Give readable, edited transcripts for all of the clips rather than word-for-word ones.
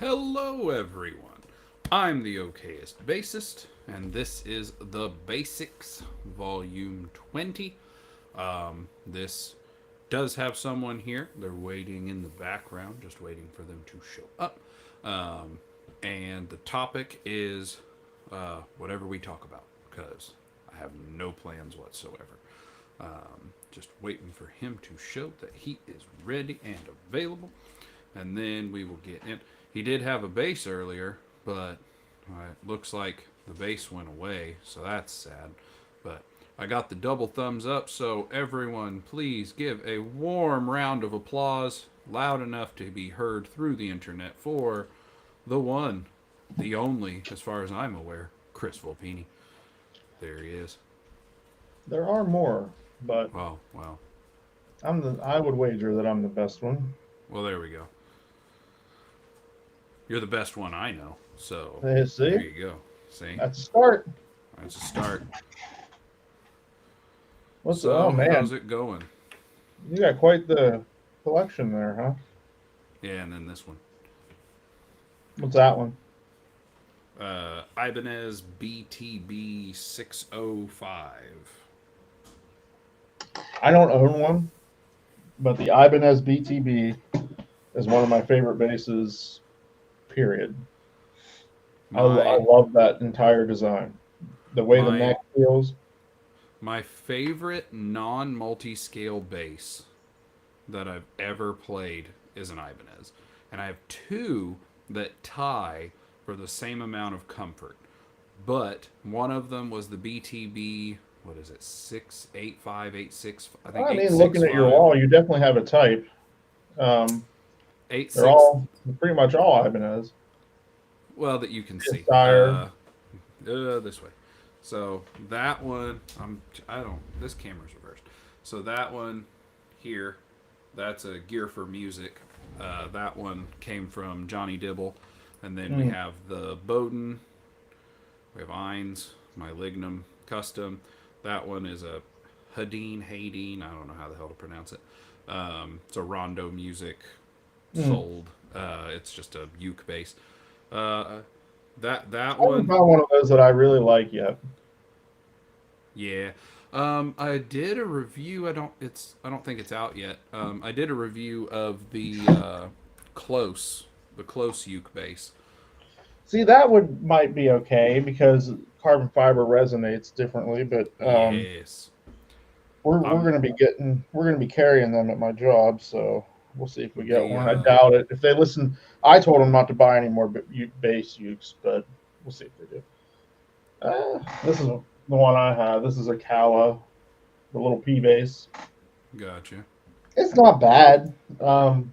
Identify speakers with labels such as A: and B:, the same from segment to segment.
A: Hello, everyone. I'm the okayest bassist, and this is the BASSics Volume 20. This does have someone here. They're waiting in the background, just waiting for them to show up. Um, and the topic is whatever we talk about, because I have no plans whatsoever. Just waiting for him to show that he is ready and available, and then we will get in. He did have a bass earlier, but it looks like the bass went away, so that's sad. But I got the double thumbs up, so everyone, please give a warm round of applause, loud enough to be heard through the internet, for the one, the only, as far as I'm aware, Chris Volpini. There he is.
B: There are more, but
A: Wow, wow.
B: I would wager that I'm the best one.
A: Well, there we go. You're the best one I know, so
B: Hey,
A: there
B: see,
A: you go. See,
B: that's a start.
A: that's a start.
B: Oh
A: So, how's
B: man,
A: it going?
B: you got quite the collection there, huh?
A: Yeah, and then this one.
B: What's that one?
A: Ibanez BTB 605.
B: I don't own one, but the Ibanez BTB is one of my favorite basses. Period. I
A: My
B: love that entire design. The way the
A: my
B: neck feels.
A: my favorite non-multi-scale bass that I've ever played is an Ibanez, and I have two that tie for the same amount of comfort. But one of them was the BTB. What is it? 68586. I think
B: I
A: eight
B: mean,
A: six
B: looking at your
A: five.
B: wall, you definitely have a type. Um,
A: Eight
B: they're
A: six.
B: all pretty much all Ibanez.
A: Well, that you can see.
B: Tire.
A: This way. So that one, I don't. This camera's reversed. So that one here, that's a gear for music. That one came from Johnny Dibble, and then we
B: Mm.
A: have the Bowden. We have Ines, my Lignum custom. That one is a Hadeen. I don't know how the hell to pronounce it. It's a Rondo music
B: Mm.
A: sold. It's just a uke bass. Uh, that
B: I haven't
A: one,
B: found one of those that I really like yet.
A: yeah. I did a review. I don't think it's out yet. I did a review of close, the close uke bass.
B: See, that would might be okay because carbon fiber resonates differently, but
A: Yes.
B: we're
A: I'm
B: gonna be carrying them at my job, so we'll see if we get
A: the
B: one. I doubt it. If they listen, I told them not to buy any more bass ukes, but we'll see if they do. This is the one I have. This is a Kala, the little P bass.
A: Gotcha.
B: It's not bad. But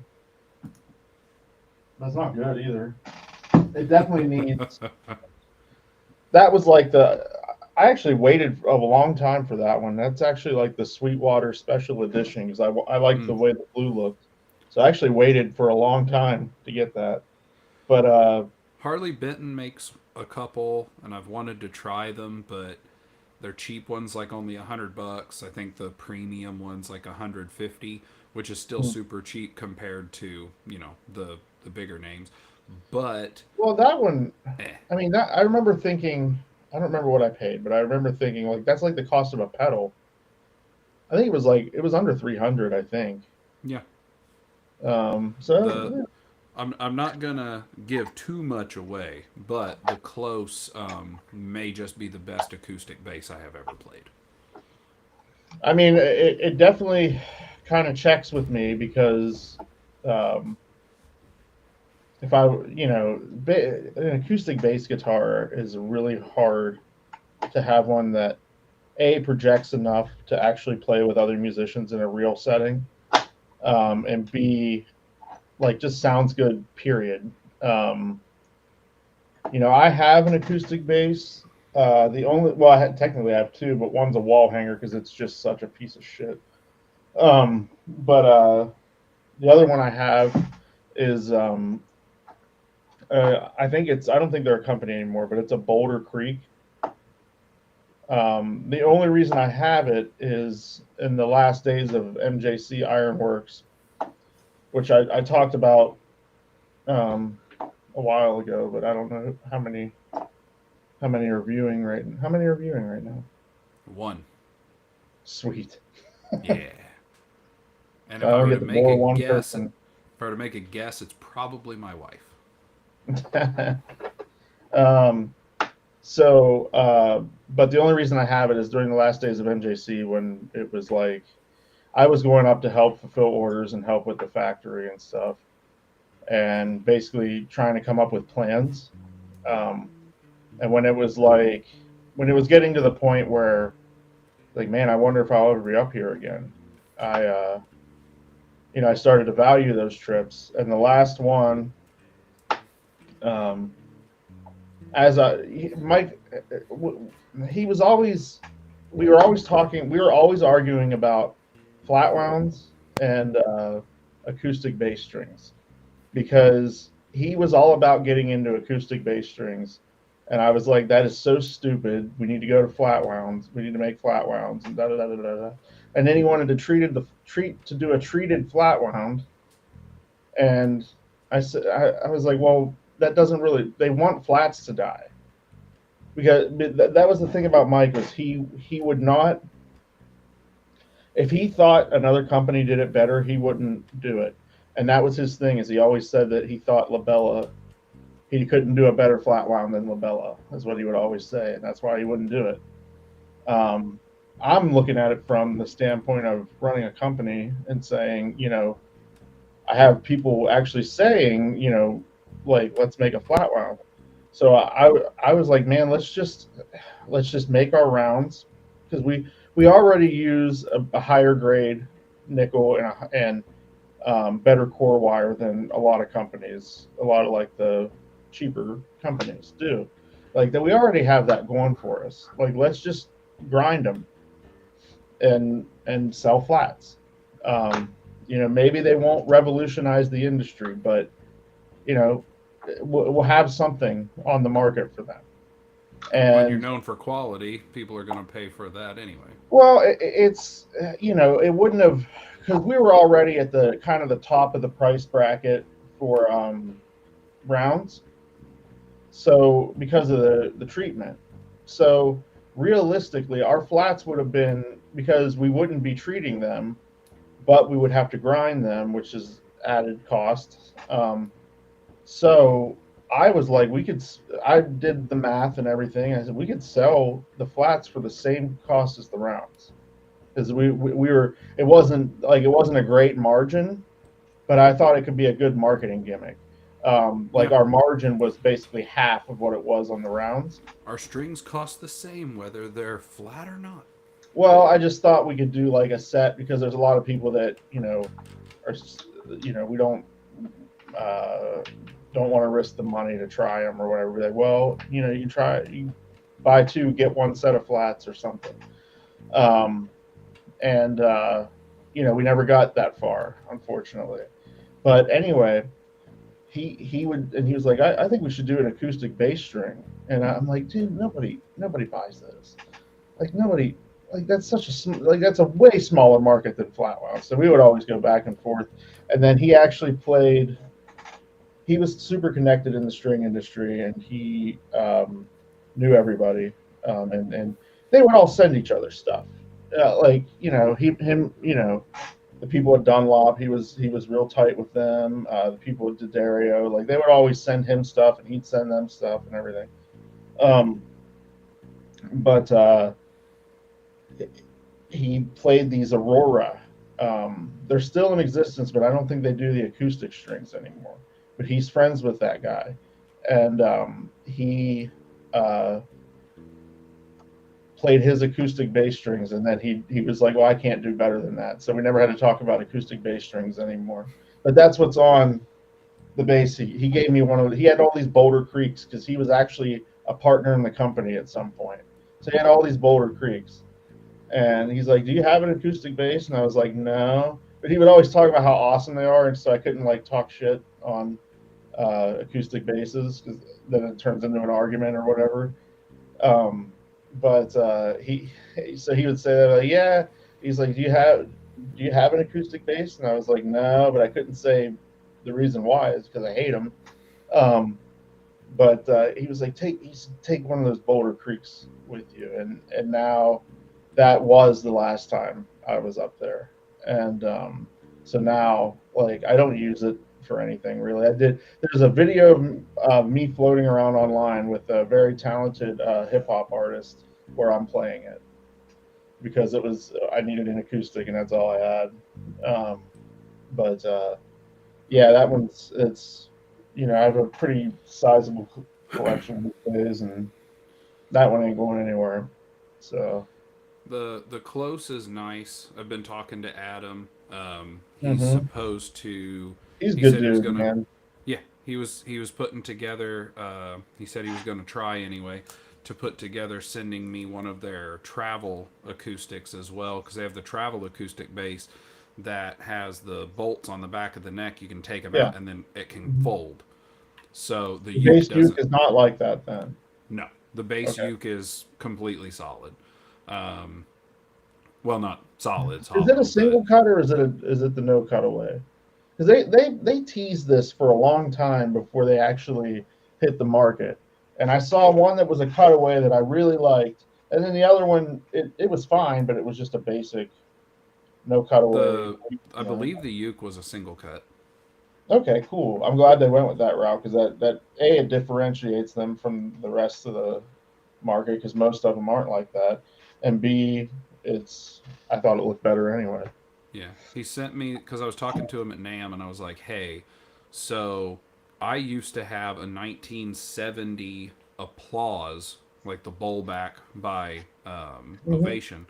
B: it's not good either. It definitely needs. That was like the. I actually waited a long time for that one. That's actually like the Sweetwater Special Edition because I liked
A: Mm.
B: the way the blue looked. So I actually waited for a long time to get that. But
A: Harley Benton makes a couple, and I've wanted to try them, but they're cheap ones, like only $100. I think the premium one's like 150, which is still super cheap compared to the bigger names. But
B: well, that one.
A: eh,
B: I mean, that I remember thinking. I don't remember what I paid, but I remember thinking like that's like the cost of a pedal. I think it was under 300. I think.
A: yeah, the
B: So
A: I'm not gonna give too much away, but the close may just be the best acoustic bass I have ever played.
B: I mean, it definitely kind of checks with me because um, if I, an acoustic bass guitar is really hard to have one that a projects enough to actually play with other musicians in a real setting, and b like just sounds good. Period. Um, I have an acoustic bass. The only well, technically I have two, but one's a wall hanger because it's just such a piece of shit. But the other one I have is I think it's. I don't think they're a company anymore, but it's a Boulder Creek. The only reason I have it is in the last days of MJC Ironworks, which I talked about a while ago, but I don't know how many are viewing right. How many are viewing right now?
A: One.
B: Sweet.
A: Yeah. And
B: So I
A: if I
B: don't
A: were
B: get
A: to
B: to
A: make
B: bore
A: a
B: one
A: guess,
B: person.
A: it's probably my wife.
B: um, but the only reason I have it is during the last days of MJC when it was like I was going up to help fulfill orders and help with the factory and stuff, and basically trying to come up with plans. Um, and when it was getting to the point where, like, man, I wonder if I'll ever be up here again. I, I started to value those trips, and the last one, um, Mike, he was always, we were always arguing about flat wounds and acoustic bass strings because he was all about getting into acoustic bass strings. And I was like, that is so stupid. We need to go to flat wounds. We need to make flat wounds and da da da da da. And then he wanted to do a treated flat wound. And I was like, well, that doesn't really. They want flats to die because that was the thing about Mike was he would not, if he thought another company did it better, he wouldn't do it. And that was his thing. Is he always said that he thought Labella, he couldn't do a better flat wound than Labella, is what he would always say, and that's why he wouldn't do it. Um, I'm looking at it from the standpoint of running a company and saying, I have people actually saying, like, let's make a flat wound. So I was like, man, let's just make our rounds because we already use a higher grade nickel and better core wire than a lot of companies, a lot of like the cheaper companies do. Like that, we already have that going for us. Like let's just grind them and sell flats. Maybe they won't revolutionize the industry, but you know, we'll have something on the market for them.
A: When you're
B: And
A: known for quality, people are going to pay for that anyway.
B: well, it's it wouldn't have because we were already at the kind of the top of the price bracket for rounds. So because of the treatment, so realistically, our flats would have been because we wouldn't be treating them, but we would have to grind them, which is added cost. So I was like, I did the math and everything. I said we could sell the flats for the same cost as the rounds because we were. It wasn't a great margin, but I thought it could be a good marketing gimmick. Like
A: Yeah.
B: our margin was basically half of what it was on the rounds.
A: Our strings cost the same whether they're flat or not.
B: Well, I just thought we could do like a set because there's a lot of people that are we uh, don't want to risk the money to try them or whatever. We're like, well, you try, you buy two, get one set of flats or something. Um, and we never got that far, unfortunately. But anyway, he was like, I think we should do an acoustic bass string, and I'm like, dude, nobody buys this. Like nobody, like that's a way smaller market than flat wound. So we would always go back and forth, and then he actually played. He was super connected in the string industry, and he knew everybody, and they would all send each other stuff. Like the people at Dunlop, he was real tight with them. The people at D'Addario, like they would always send him stuff, and he'd send them stuff and everything. Um, but he played these Aurora. They're still in existence, but I don't think they do the acoustic strings anymore. But he's friends with that guy, and he played his acoustic bass strings, and then he was like, "Well, I can't do better than that." So we never had to talk about acoustic bass strings anymore. But that's what's on the bass. He gave me one of. He had all these Boulder Creeks because he was actually a partner in the company at some point. So he had all these Boulder Creeks, and he's like, "Do you have an acoustic bass?" And I was like, "No." But he would always talk about how awesome they are, and so I couldn't like talk shit on acoustic basses, because then it turns into an argument or whatever. Um, but so he would say that, yeah. He's like, do you have an acoustic bass? And I was like, no, but I couldn't say the reason why is because I hate them. Um, but he was like, take one of those Boulder Creeks with you, and now that was the last time I was up there, and so now like I don't use it for anything really. I did. There's a video of me floating around online with a very talented hip hop artist where I'm playing it because it was I needed an acoustic and that's all I had. Um, but yeah, that one's it's I have a pretty sizable collection these days, and that one ain't going anywhere. So
A: The close is nice. I've been talking to Adam. He's
B: hmm
A: supposed to.
B: he's a
A: He
B: good
A: said he was
B: dude,
A: gonna.
B: man.
A: Yeah, he was putting together. He said he was gonna try anyway to put together sending me one of their travel acoustics as well because they have the travel acoustic bass that has the bolts on the back of the neck. You can take them
B: Yeah,
A: out and then it can
B: mhm.
A: fold. So the
B: The
A: uke
B: bass uke
A: doesn't.
B: is not like that then.
A: No, the bass
B: Okay.
A: uke is completely solid. Um, well, not solid, it's
B: Is it a
A: hollow, but
B: single cut or is it the no cutaway? Because they teased this for a long time before they actually hit the market. And I saw one that was a cutaway that I really liked, and then the other one it was fine, but it was just a basic no cutaway.
A: the I
B: You know.
A: believe the uke was a single cut.
B: Okay, cool. I'm glad they went with that route because that a it differentiates them from the rest of the market because most of them aren't like that, and b it's I thought it looked better anyway.
A: Yeah, he sent me because I was talking to him at Nam, and I was like, "Hey, so I used to have a 1970 Applause, like the bowl back by
B: Hmm.
A: Ovation.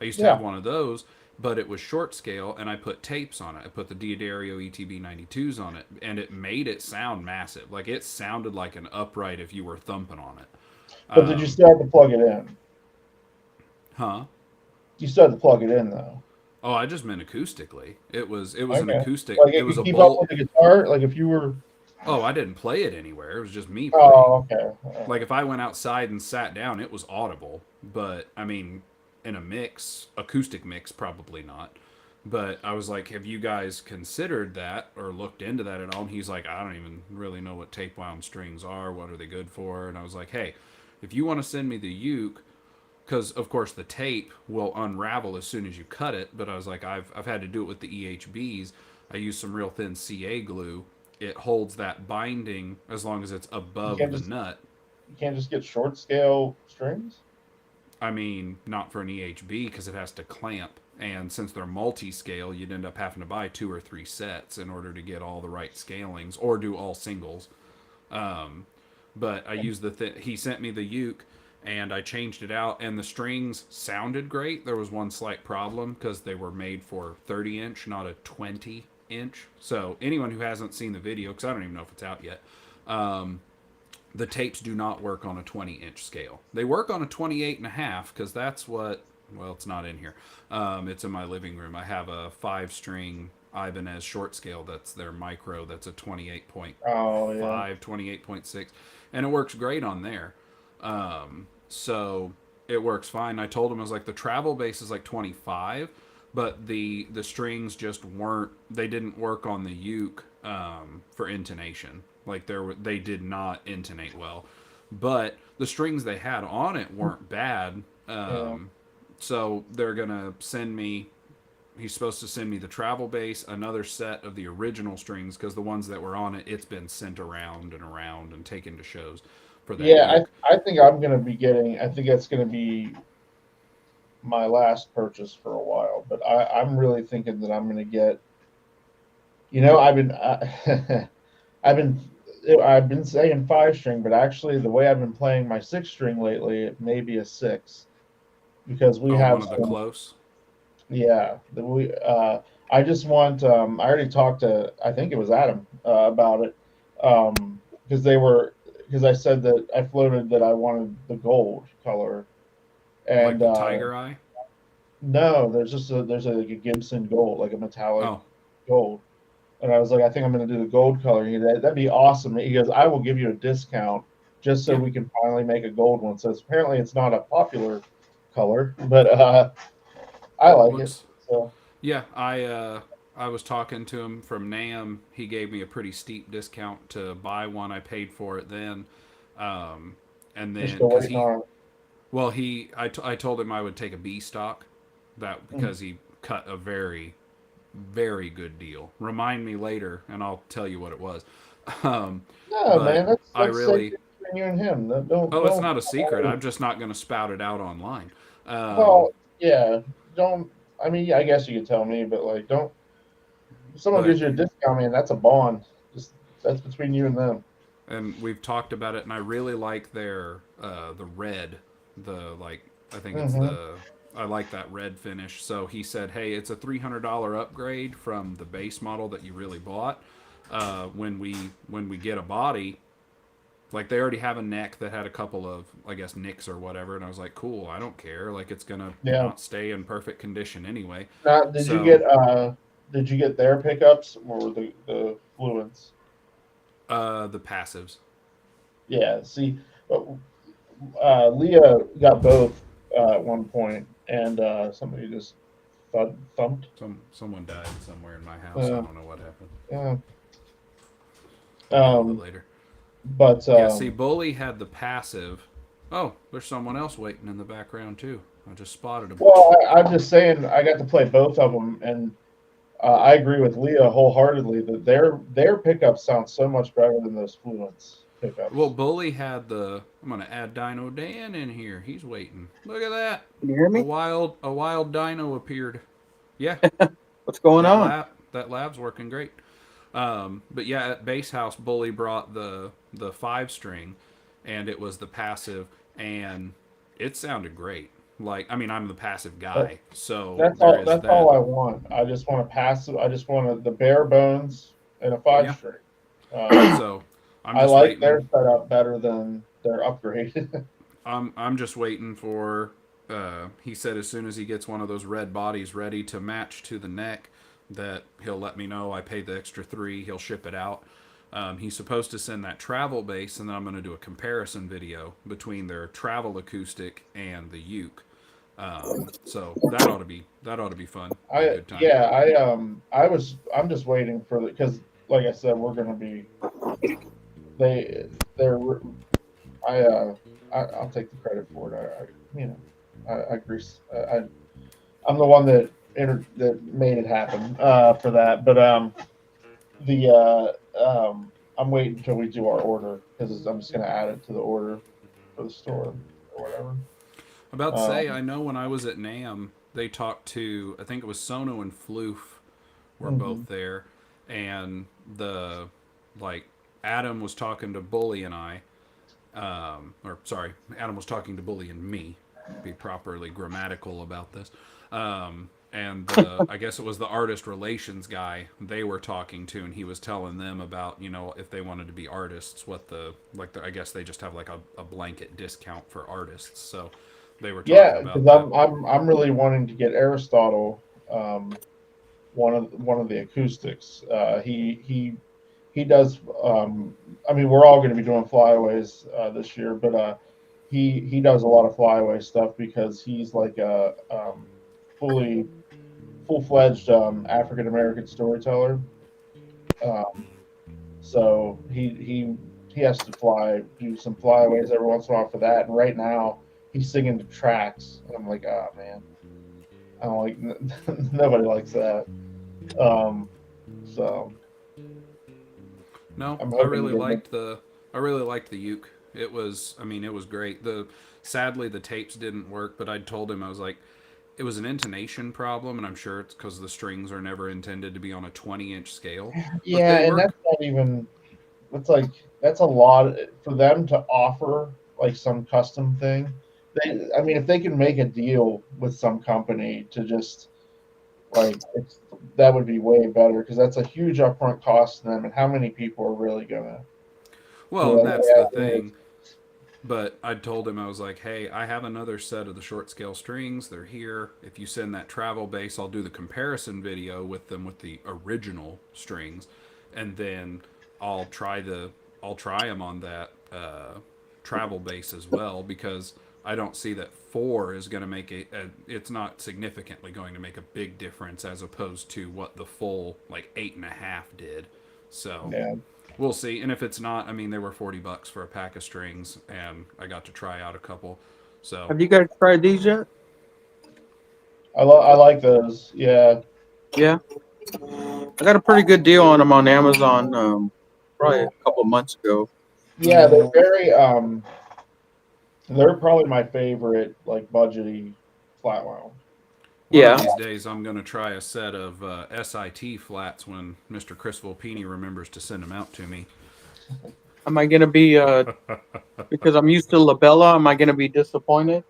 A: I used to have
B: Yeah,
A: one of those, but it was short scale, and I put tapes on it. I put the D'Addario ETB 92s on it, and it made it sound massive. Like it sounded like an upright if you were thumping on it.
B: but did you still have to plug it in?
A: Huh?
B: You still had to plug it in though.
A: Oh, I just meant acoustically. It was an
B: Okay,
A: acoustic.
B: like
A: It
B: it
A: was
B: could
A: a
B: keep up
A: bolt.
B: with the guitar. Like if you were.
A: Oh, I didn't play it anywhere. It was just me playing.
B: Oh, okay.
A: Like if I went outside and sat down, it was audible. But I mean, in a mix, acoustic mix, probably not. But I was like, have you guys considered that or looked into that at all? And he's like, I don't even really know what tape wound strings are. What are they good for? And I was like, hey, if you want to send me the uke, because of course the tape will unravel as soon as you cut it. But I was like, I've had to do it with the EHBs. I use some real thin CA glue. It holds that binding as long as it's
B: You can't
A: above the
B: just
A: nut.
B: you can't just get short scale strings.
A: I mean, not for an EHB because it has to clamp. And since they're multi scale, you'd end up having to buy 2 or 3 sets in order to get all the right scalings or do all singles. Um, but I used he sent me the uke and I changed it out, and the strings sounded great. There was one slight problem because they were made for 30-inch, not a 20-inch. So, anyone who hasn't seen the video, because I don't even know if it's out yet, um, the tapes do not work on a 20-inch scale. They work on a 28 and a half because that's what, well, it's not in here. It's in my living room. I have a 5 string Ibanez short scale that's their micro, that's a
B: Oh yeah.
A: 28.5, 28.6, and it works great on there. So it works fine. I told him, I was like, the travel base is like 25, but the strings just weren't, they didn't work on the uke for intonation. Like they did not intonate well, but the strings they had on it weren't bad.
B: Yeah.
A: So they're gonna send me. He's supposed to send me the travel base, another set of the original strings because the ones that were on it, it's been sent around and taken to shows for that
B: Yeah,
A: uke.
B: I think I'm gonna be getting. I think that's gonna be my last purchase for a while. But I'm really thinking that I'm gonna get. I've been I've been saying 5 string, but actually the way I've been playing my 6 string lately, it may be a six because we
A: Oh, one
B: have
A: of the
B: some.
A: close.
B: Yeah, I just want. I already talked to. I think it was Adam about it, because they were because I said that I floated that I wanted the gold color,
A: Like
B: and
A: the tiger eye.
B: no, there's a like a Gibson gold, like a metallic
A: Oh,
B: gold. And I was like, I think I'm going to do the gold color. That'd be awesome. He goes, I will give you a discount just so
A: Yeah,
B: we can finally make a gold one. So apparently it's not a popular color, but I like it.
A: looks.
B: So
A: Yeah, I was talking to him from Nam. He gave me a pretty steep discount to buy one. I paid for it then, um, and
B: you're
A: then
B: still
A: because
B: waiting
A: he,
B: on.
A: well, I told him I would take a B stock, that
B: Mm.
A: because he cut a very good deal. Remind me later, and I'll tell you what it was. Um,
B: No,
A: but
B: man,
A: I
B: that's
A: really,
B: safety between you and him. Don't
A: oh, it's
B: don't.
A: not a secret. I'm just not going to spout it out online. Um,
B: Well, yeah, don't. I mean, yeah, I guess you could tell me, but like, don't. If someone
A: but
B: gives you a discount, man, that's a bond. Just that's between you and them.
A: and we've talked about it, and I really like their the red, the like I think it's
B: Hmm.
A: the I like that red finish. So he said, hey, it's a $300 upgrade from the base model that you really bought. When we get a body, like they already have a neck that had a couple of I guess nicks or whatever, and I was like, cool, I don't care. Like it's gonna
B: Yeah.
A: not stay in perfect condition anyway.
B: Now,
A: So
B: did you get their pickups or the fluids?
A: the passives,
B: Yeah. See, uh, Leah got both at one point, and somebody just thumped.
A: someone died somewhere in my house. I
B: Uh,
A: don't know what happened.
B: yeah.
A: I'll deal with it
B: Um,
A: later.
B: but
A: Yeah, see, Bully had the passive. Oh, there's someone else waiting in the background too. I just spotted him.
B: well, I'm just saying I got to play both of them, and I agree with Leah wholeheartedly that their pickups sound so much better than those Fluence
A: Well,
B: pickups.
A: Bully had the. I'm gonna add Dino Dan in here. He's waiting. Look at that.
C: Can you hear
A: A
C: me?
A: wild Dino appeared. Yeah,
C: What's going on?
A: that lab's working great. But yeah, at Base House, Bully brought the 5 string, and it was the passive, and it sounded great. Like, I mean, I'm the passive
B: That,
A: guy, so
B: that's
A: there
B: all.
A: is
B: That's
A: that.
B: all I want. I just want a passive. I just want the bare bones and a five
A: Yeah.
B: string. Um,
A: So I'm
B: I
A: just
B: like their
A: waiting.
B: setup better than their upgrade.
A: I'm just waiting for. He said as soon as he gets one of those red bodies ready to match to the neck, that he'll let me know. I paid the extra 3. He'll ship it out. He's supposed to send that travel base, and then I'm going to do a comparison video between their travel acoustic and the uke. So that ought to be fun. Be a
B: I
A: good time.
B: yeah. I'm just waiting for the because like I said, we're gonna be they're I I'll take the credit for it. You know I agree. I'm the one that made it happen for that. But the I'm waiting until we do our order because I'm just gonna add it to the order for the store or whatever.
A: About to say,
B: Um,
A: I know when I was at Nam, they talked to I think it was Sono and Floof were
B: mhm.
A: both there, and the like Adam was talking to Bully and I, or sorry, Adam was talking to Bully and me. Be properly grammatical about this. And I guess it was the artist relations guy they were talking to, and he was telling them about if they wanted to be artists, what I guess they just have like a blanket discount for artists. So they were talking
B: Yeah, because
A: about that.
B: I'm really wanting to get Aristotle one of the acoustics. He does. I mean, we're all going to be doing flyaways this year, but he does a lot of flyaway stuff because he's like a fully full fledged African American storyteller. Um, so he has to do some flyaways every once in a while for that. And right now he's singing to tracks, and I'm like, oh man, I don't like nobody likes that. Um, so
A: No,
B: I'm
A: I
B: hoping to
A: really
B: get him.
A: liked the I really liked the uke. It was I mean it was great. The sadly the tapes didn't work, but I told him I was like it was an intonation problem, and I'm sure it's because the strings are never intended to be on a 20-inch scale, but
B: Yeah,
A: they
B: and that's
A: work.
B: not even. It's like that's a lot for them to offer like some custom thing. I mean, if they can make a deal with some company to just like that would be way better because that's a huge upfront cost to them. And how many people are really gonna be
A: Well, and
B: like,
A: that's
B: yeah,
A: the
B: here it is.
A: thing. But I told him, I was like, hey, I have another set of the short scale strings. They're here. If you send that travel base, I'll do the comparison video with them with the original strings, and then I'll try the I'll try them on that travel base as well, because I don't see that 4 is going to make it's not significantly going to make a big difference as opposed to what the full like 8.5 did. So
B: Yeah.
A: we'll see. And if it's not, I mean, they were $40 for a pack of strings, and I got to try out a couple. So
C: Have you guys tried these yet?
B: I like those. Yeah.
C: Yeah, I got a pretty good deal on them on Amazon. Probably a couple of months ago.
B: Yeah, they're very they're probably my favorite like budgety flat wound.
A: one of
C: Yeah.
A: these days, I'm going to try a set of SIT flats when Mr. Chris Volpini remembers to send them out to me.
C: Am I gonna be because I'm used to labella? Am I gonna be disappointed?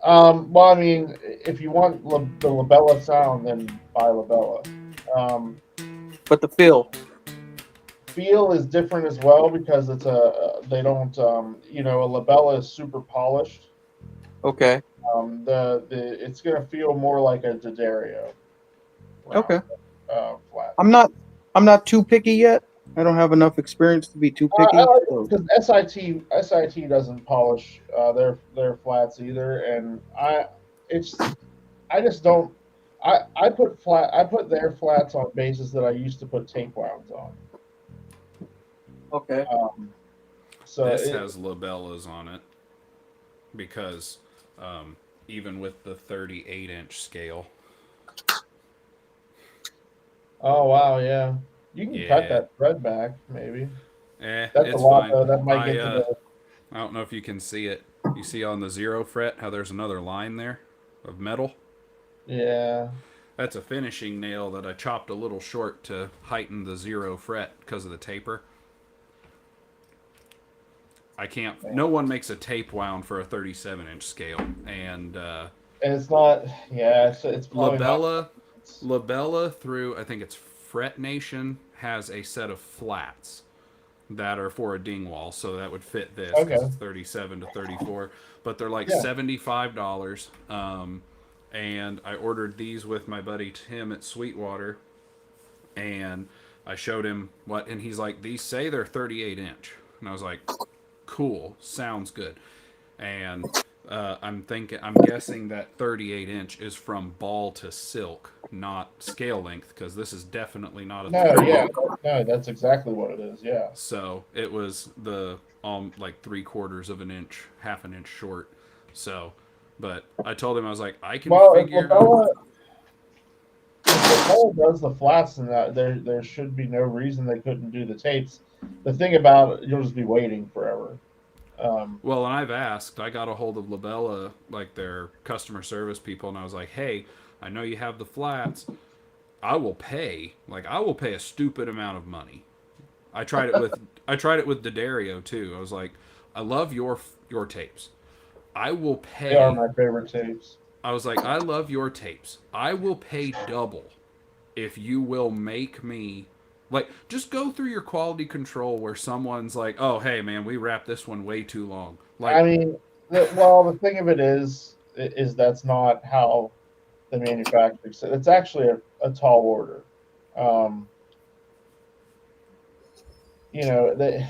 B: Well, I mean, if you want the labella sound, then buy labella. Um,
C: But the feel.
B: feel is different as well because it's a they don't you know, a labella is super polished.
C: Okay.
B: The it's gonna feel more like a D'Addario round
C: Okay.
B: flat.
C: I'm not too picky yet. I don't have enough experience to be too picky. So.
B: Because SIT doesn't polish their flats either, and I just don't. I put their flats on bases that I used to put tape wounds on.
C: Okay.
B: So
A: This has labellas on it because even with the 38-inch scale.
B: oh wow, yeah, you can cut
A: Yeah.
B: that thread back maybe. That's a
A: It's
B: lot
A: fine.
B: though. That might get to the.
A: I don't know if you can see it. You see on the 0 fret how there's another line there of metal?
B: Yeah.
A: That's a finishing nail that I chopped a little short to heighten the 0 fret because of the taper. I can't. No one makes a tape wound for a 37-inch scale, and
B: And it's not. Yeah, it's probably not.
A: Labella through I think it's Fret Nation has a set of flats that are for a dingwall, so that would fit this because
B: Okay.
A: it's 37 to 34. But they're like
B: Yeah.
A: $75. And I ordered these with my buddy Tim at Sweetwater, and I showed him what, and he's like, "These say they're 38-inch," and I was like, "Cool, sounds good." And I'm guessing that 38-inch is from ball to silk, not scale length, because this is definitely not a
B: No. Yeah.
A: 38.
B: No. That's exactly what it is. Yeah.
A: So it was the like 3/4 of an inch, half an inch short. So, but I told him, I was like, I can
B: Well,
A: figure.
B: If LaBella does the flats, and that there should be no reason they couldn't do the tapes. The thing about it, you'll just be waiting forever.
A: Well, and I've asked. I got a hold of Labella, like their customer service people, and I was like, hey, I know you have the flats. I will pay. Like I will pay a stupid amount of money. I tried it with D'Addario too. I was like, I love your tapes. I will
B: They are
A: pay.
B: my favorite tapes.
A: I was like, I love your tapes. I will pay double if you will make me, like, just go through your quality control where someone's like, oh hey man, we wrapped this one way too long.
B: I
A: Like,
B: mean, well, the thing of it is that's not how the manufacturer said. It's actually a tall order. Um, you know,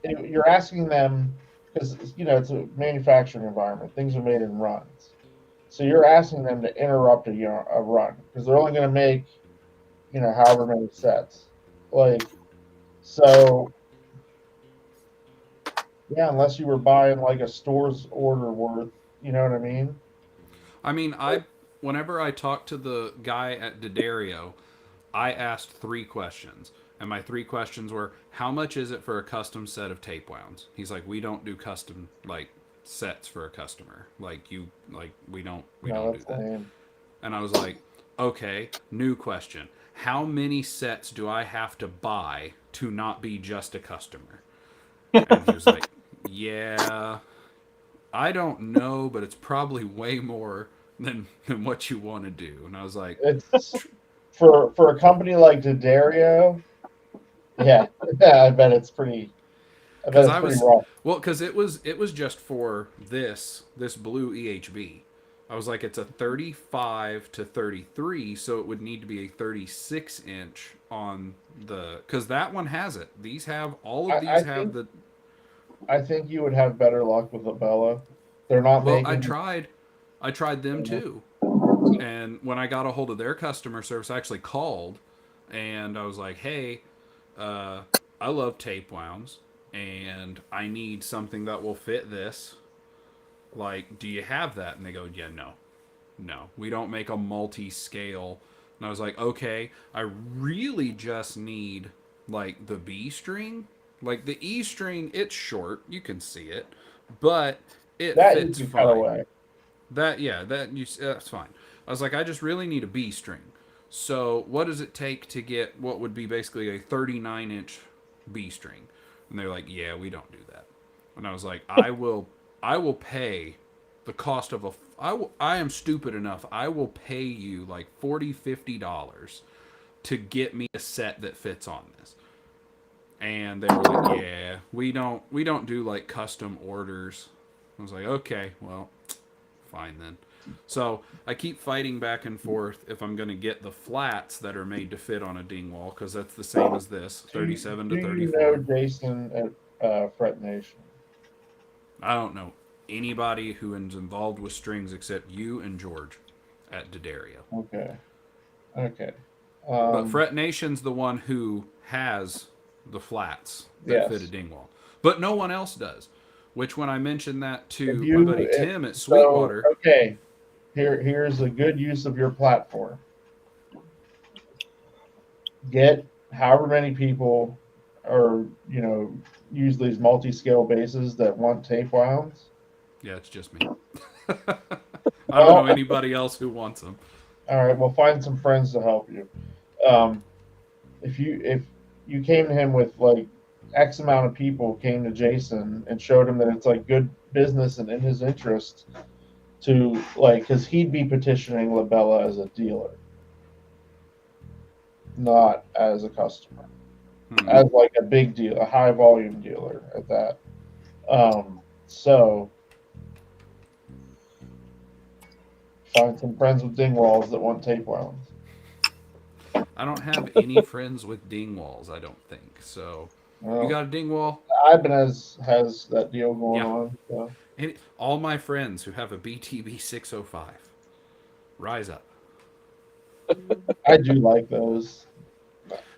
B: you're asking them because you know it's a manufacturing environment. Things are made in runs, so you're asking them to interrupt a run because they're only going to make however many sets. Like so, yeah, unless you were buying like a store's order worth, you know what I mean?
A: I mean, whenever I talked to the guy at D'Addario, I asked 3 questions. And my 3 questions were, how much is it for a custom set of tape wounds? He's like, we don't do custom like sets for a customer. Like we
B: No,
A: don't do
B: that's
A: that.
B: lame.
A: And I was like, okay, new question. How many sets do I have to buy to not be just a customer? And he was like, yeah, I don't know, but it's probably way more than what you want to do. And I was like,
B: It's for a company like D'Addario. Yeah, yeah, I bet it's pretty. I bet
A: Because
B: it's
A: I
B: pretty
A: was
B: rough.
A: well, because it was just for this blue EHB. I was like, it's a 35 to 33, so it would need to be a 36 inch on the, because that one has it. These have all of
B: I
A: these have
B: think
A: the.
B: I think you would have better luck with Labella. They're not
A: Well,
B: making.
A: I tried them too, and when I got a hold of their customer service, I actually called, and I was like, hey, uh, I love tape wounds, and I need something that will fit this. Like, do you have that? And they go, yeah, no, we don't make a multi-scale. And I was like, okay, I really just need like the B string. Like the E string, it's short, you can see it, but it
B: That you
A: fits
B: can cut
A: fine.
B: away.
A: That's fine. I was like, I just really need a B string. So what does it take to get what would be basically a 39-inch B string? And they're like, yeah, we don't do that. And I was like, I will pay the cost of I am stupid enough. I will pay you like $40-$50 to get me a set that fits on this. And they were like, yeah, we don't do like custom orders. I was like, okay, well, fine then. So I keep fighting back and forth if I'm going to get the flats that are made to fit on a dingwall, because that's the same as this,
B: Do you,
A: 37
B: do
A: to
B: you know
A: 34.
B: Jason at Fret Nation?
A: I don't know anybody who is involved with strings except you and George at D'Addario.
B: Okay. Okay.
A: But Fret Nation's the one who has the flats that fit a
B: Yes.
A: dingwall. But no one else does. Which, when I mentioned that
B: If
A: to my
B: you
A: buddy
B: if,
A: Tim at
B: so
A: Sweetwater,
B: okay, here's a good use of your platform. Get however many people, or use these multi-scale bases that want tape wounds.
A: yeah, it's just me. I don't
B: Well,
A: know anybody else who wants them.
B: all right, we'll find some friends to help you. Um, if you came to him with like X amount of people came to Jason and showed him that it's like good business and in his interest to like, because he'd be petitioning Labella as a dealer, not as a customer, as like a big deal, a high volume dealer at that. So find some friends with Dingwalls that want tape wounds.
A: I don't have any friends with dingwalls, I don't think. So, you
B: Well,
A: got a dingwall?
B: Ibanez has that deal going
A: Yeah.
B: on. So.
A: All my friends who have a BTB 605, rise up.
B: I do like those.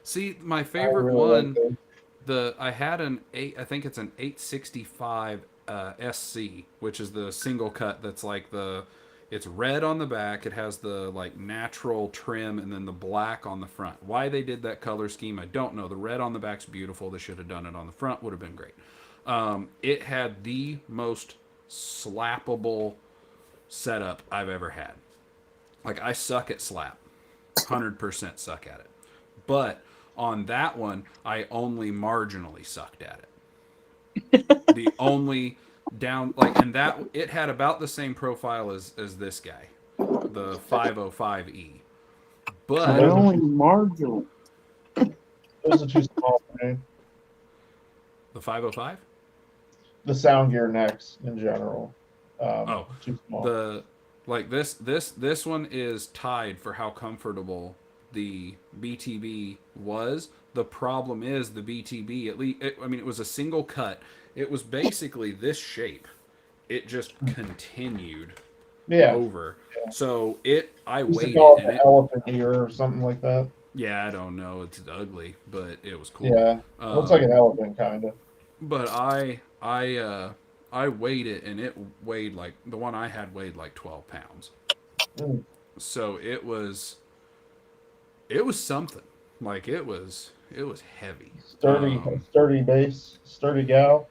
A: See, my
B: I
A: favorite
B: really like
A: one,
B: those.
A: I had I think it's an 865 SC, which is the single cut that's like it's red on the back, it has the like natural trim, and then the black on the front. Why they did that color scheme, I don't know. The red on the back's beautiful. They should have done it on the front, would have been great. It had the most slappable setup I've ever had. Like, I suck at slap. 100% suck at it. But on that one, I only marginally sucked at it. The only down, like, and that, it had about the same profile as this guy, the 505E.
C: I
A: But
C: only marginal.
B: Those are too small for me.
A: the 505?
B: The sound gear necks in general.
A: Oh,
B: Too small.
A: the like this one is tied for how comfortable the BTB was. The problem is the BTB, at least I mean, it was a single cut. It was basically this shape. It just continued
B: Yeah.
A: over.
B: Yeah.
A: So I
B: Used to
A: weighed
B: call
A: it,
B: it
A: and
B: an
A: it,
B: elephant ear or something like that.
A: yeah, I don't know, it's ugly, but it was cool.
B: Yeah. Looks like an elephant, kind of.
A: But I weighed it, and it weighed like, the one I had weighed like 12 pounds.
B: Mm.
A: So it was something. Like, it was heavy.
B: Sturdy base, sturdy gal.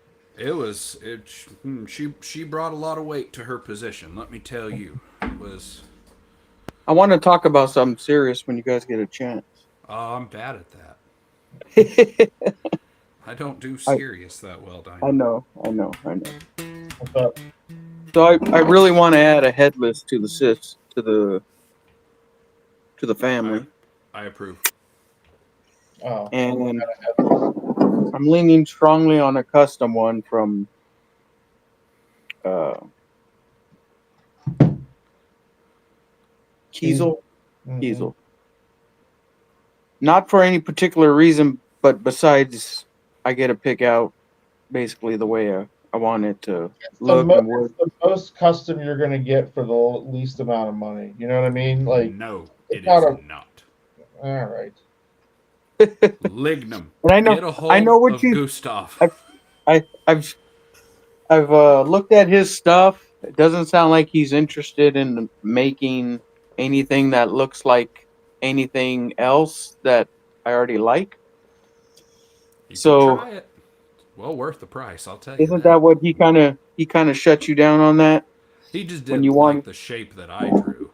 A: She brought a lot of weight to her position. Let me tell you, it was.
C: I want to talk about something serious when you guys get a chance.
A: I'm bad at that. I don't do serious that well, Dyno.
C: I know.
B: What's up?
C: So I really want to add a headless to the family.
A: I approve.
B: Oh,
C: And I'm leaning strongly on a custom one from Kiesel.
B: Mhm.
C: Kiesel. Not for any particular reason, but besides, I get to pick out basically the way I want it to look and work.
B: It's the most custom you're going to get for the least amount of money. You know what I mean? Like,
A: No,
B: it's
A: it
B: not
A: is
B: a.
A: not.
B: All right.
A: Lignum.
C: And
A: Get a
C: I know
A: hold
C: what
A: of Gustav.
C: I've looked at his stuff. It doesn't sound like he's interested in making anything that looks like anything else that I already like.
A: You could
C: So
A: try it. Well worth the price, I'll tell you
C: isn't
A: that.
C: that what he kind of shut you down on that
A: He just
C: when you
A: didn't like
C: want
A: the shape that I drew.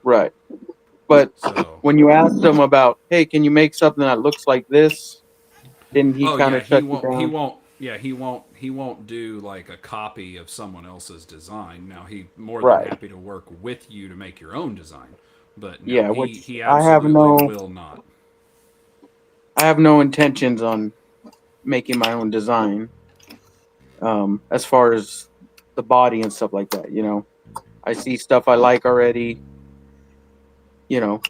C: right? But
A: So,
C: when you asked him about, hey, can you make something that looks like this? Didn't he
A: oh
C: kind
A: yeah,
C: of shut you
A: he
C: down?
A: won't. Yeah, he won't do like a copy of someone else's design. Now he more than
C: Right.
A: happy to work with you to make your own design. But no,
C: Yeah, which
A: he absolutely will not.
C: I have no intentions on making my own design. As far as the body and stuff like that, I see stuff I like already, you know.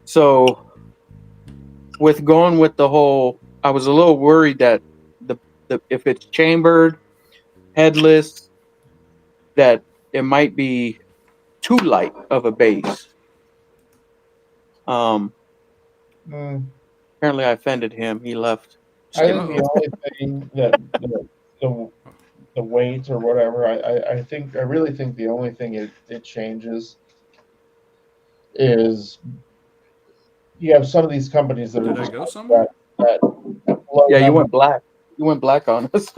C: So with going with the whole, I was a little worried that the if it's chambered, headless, that it might be too light of a base. Um,
B: Mm.
C: Apparently I offended him. He left.
B: I
C: Just
B: think
C: kidding.
B: the only thing that the weight or whatever, I really think the only thing it changes is you have some of these companies that are
A: Did I
B: just
A: go somewhere?
B: that low
C: Yeah, you
B: number.
C: went black. You went black on us.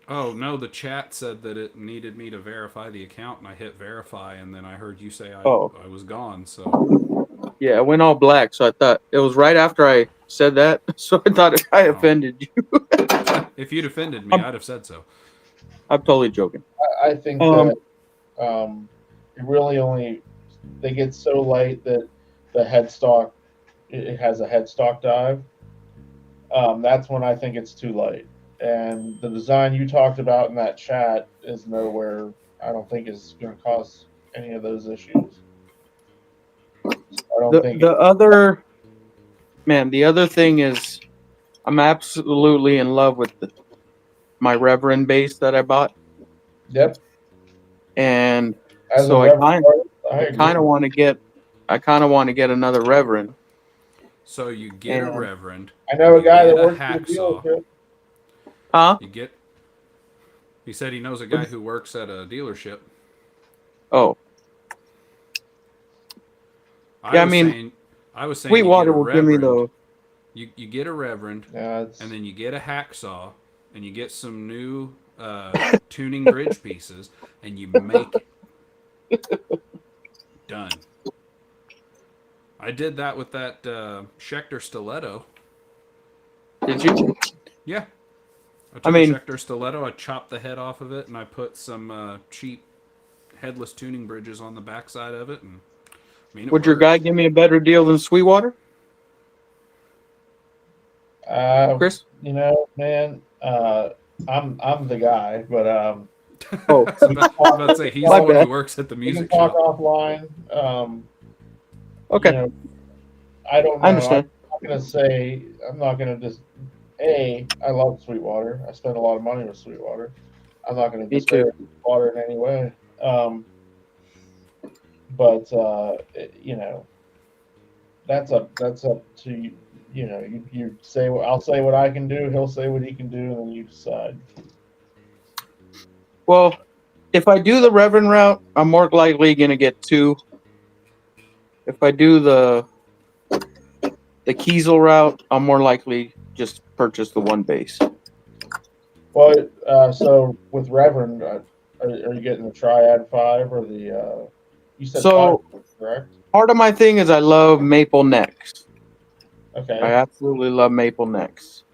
A: Oh no, the chat said that it needed me to verify the account, and I hit verify, and then I heard you say
C: Oh,
A: I was gone. So,
C: yeah, it went all black. So I thought it was right after I said that. So I thought I
A: oh.
C: offended you.
A: If you'd offended me,
C: I'm,
A: I'd have said so.
C: I'm totally joking.
B: I think
C: Um,
B: that it really only they get so light that the headstock it has a headstock dive. That's when I think it's too light. And the design you talked about in that chat is nowhere. I don't think is going to cause any of those issues. I don't think.
C: the other man, the other thing is I'm absolutely in love with my Reverend base that I bought,
B: Yep.
C: and
B: As a
C: so
B: reverend, I
C: I kind
B: agree.
C: of want to get another Reverend,
A: So you get a
C: and
A: reverend,
B: I know a
A: you
B: guy
A: get
B: that
A: a
B: works for the
A: hacksaw.
B: dealership.
C: huh?
A: You get. He said he knows a guy who works at a dealership.
C: Oh,
A: I
C: yeah. I
A: was
C: mean,
A: saying, I was saying you get
C: Sweetwater
A: a
C: will give me
A: reverend.
C: the.
A: You get a reverend,
B: Yeah, it's
A: and then you get a hacksaw, and you get some new tuning bridge pieces, and you make it. Done. I did that with that Schecter stiletto.
C: Did you?
A: Yeah, I
C: I
A: took a
C: mean,
A: Schecter stiletto, I chopped the head off of it, and I put some cheap headless tuning bridges on the backside of it, and I mean it
C: would your guy
A: worked.
C: give me a better deal than Sweetwater,
B: uh,
C: Chris?
B: man. I'm the guy, but
C: Oh,
A: I was
B: we can
A: about to say he's
C: my
A: the one who
C: bad.
A: works at the
B: we can
A: music
B: talk
A: shop.
B: offline. You
C: Okay,
B: know, I don't
C: I
B: know.
C: understand.
B: I'm not gonna just. I love Sweetwater. I spend a lot of money with Sweetwater. I'm not gonna
C: Me too.
B: disparage Sweetwater in any way. But that's up to you. You say I'll say what I can do. He'll say what he can do, and then you decide.
C: Well, if I do the Reverend route, I'm more likely gonna get two. If I do the Kiesel route, I'm more likely just purchase the one base.
B: Well, so with Reverend, are you getting the Triad 5 or the? You said 5,
C: So
B: correct?
C: part of my thing is I love maple necks. I
B: Okay.
C: absolutely love maple necks.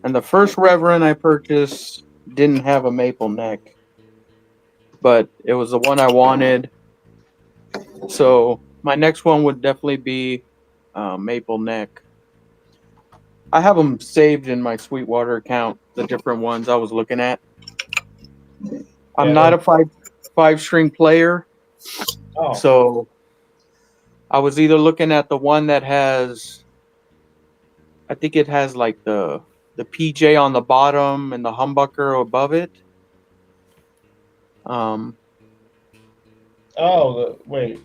C: And the first Reverend I purchased didn't have a maple neck, but it was the one I wanted. So my next one would definitely be maple neck. I have them saved in my Sweetwater account. The different ones I was looking at. I'm
B: Yeah,
C: not a five string player,
B: oh,
C: so I was either looking at the one that has, I think it has like the PJ on the bottom and the humbucker above it. Um,
B: wait.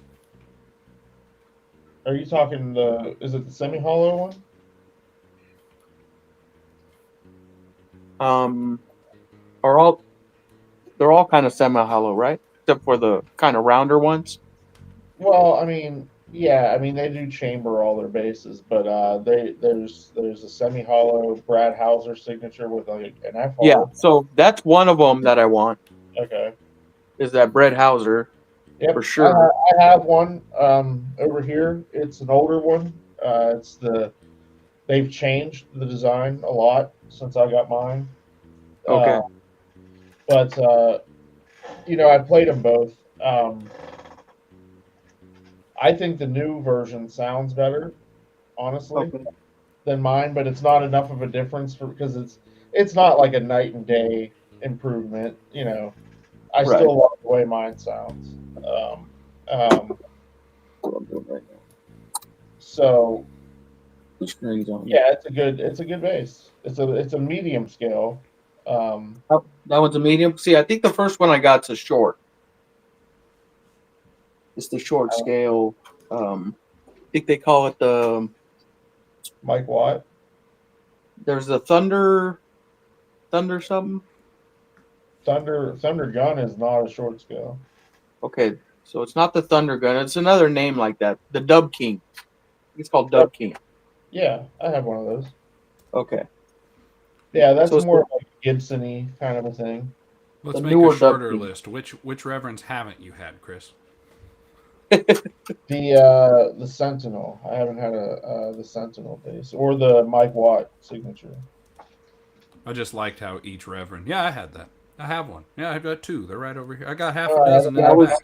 B: Are you talking is it the semi-hollow one?
C: um, are all they're all kind of semi-hollow, right? Except for the kind of rounder ones.
B: Well, I mean, yeah, I mean they do chamber all their bases, but there's a semi-hollow Brad Hauser signature with like an F
C: Yeah,
B: hole.
C: so that's one of them that I want.
B: Okay.
C: Is that Brett Hauser for
B: Yep,
C: sure?
B: I have one over here. It's an older one. They've changed the design a lot since I got mine. Uh,
C: Okay.
B: but I played them both. I think the new version sounds better, honestly,
C: Okay.
B: than mine, but it's not enough of a difference because it's not like a night and day improvement. I
C: Right.
B: still love the way mine sounds. Um,
C: What I'm doing right now.
B: so
C: The screen's on.
B: yeah, it's a good bass. It's a medium scale.
C: Oh, that one's a medium. See, I think the first one I got's a short. It's the short scale. I think they call it the.
B: Mike Watt.
C: There's the Thunder something.
B: Thunder Gun is not a short scale.
C: Okay, so it's not the Thunder Gun. It's another name like that. The Dub King. It's called
B: Yep.
C: Dub King.
B: Yeah, I have one of those.
C: Okay.
B: Yeah, that's
C: So it's
B: more like Gibson-y kind of a thing.
A: Let's
C: the
A: make a
C: newer Dub
A: shorter
C: King.
A: list. Which reverends haven't you had, Chris?
B: The Sentinel. I haven't had the Sentinel bass or the Mike Watt signature.
A: I just liked how each reverend. Yeah, I had that. I have one. Yeah, I've got two. They're right over here. I got half a dozen in
C: I
A: the
C: was
A: back.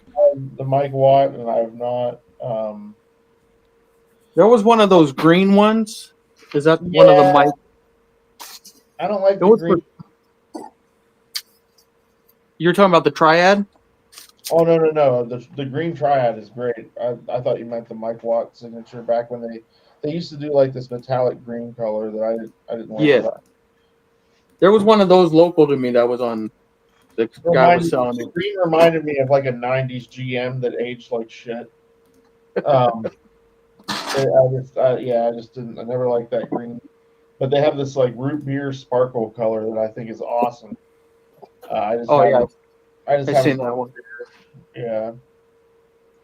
B: The Mike Watt, and I have not.
C: There was one of those green ones. Is that
B: Yeah,
C: one of the mic?
B: I don't like
C: It
B: the
C: was
B: green.
C: You're talking about the Triad?
B: Oh no! The green Triad is great. I thought you meant the Mike Watt signature back when they used to do like this metallic green color that I didn't like.
C: Yeah. There was one of those local to me that was on. The guy was selling
B: The
C: it.
B: green reminded me of like a '90s GM that aged like shit. I just didn't. I never liked that green. But they have this like root beer sparkle color that I think is awesome. I just
C: Oh yeah,
B: haven't. I just
C: I
B: haven't.
C: seen that one.
B: Yeah,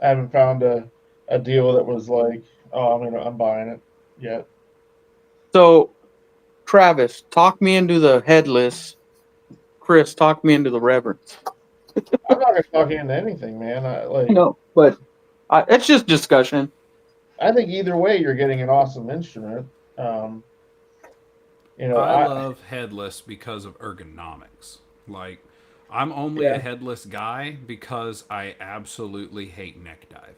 B: I haven't found a deal that was like, oh, I'm buying it yet.
C: So, Travis, talk me into the headless. Chris, talk me into the reverence.
B: I'm not gonna talk into anything, man.
C: No, but it's just discussion.
B: I think either way, you're getting an awesome instrument. Um,
A: I
B: I
A: love headless because of ergonomics. Like, I'm only a
C: Yeah.
A: headless guy because I absolutely hate neck dive.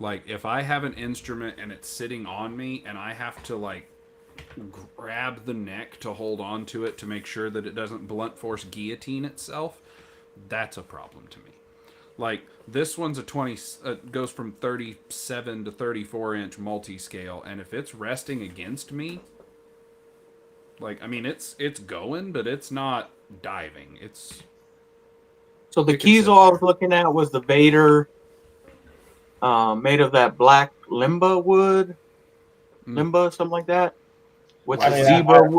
A: Like, if I have an instrument and it's sitting on me and I have to, like, grab the neck to hold on to it to make sure that it doesn't blunt force guillotine itself, that's a problem to me. Like, this one's a 20, goes from 37 to 34-inch multi-scale, and if it's resting against me, like, I mean, it's going, but it's not diving.
C: So the
A: It can sit
C: Kiesel I
A: there.
C: was looking at was the Vader, made of that black limba, something like that, with
B: I
C: the
B: mean,
C: zebra.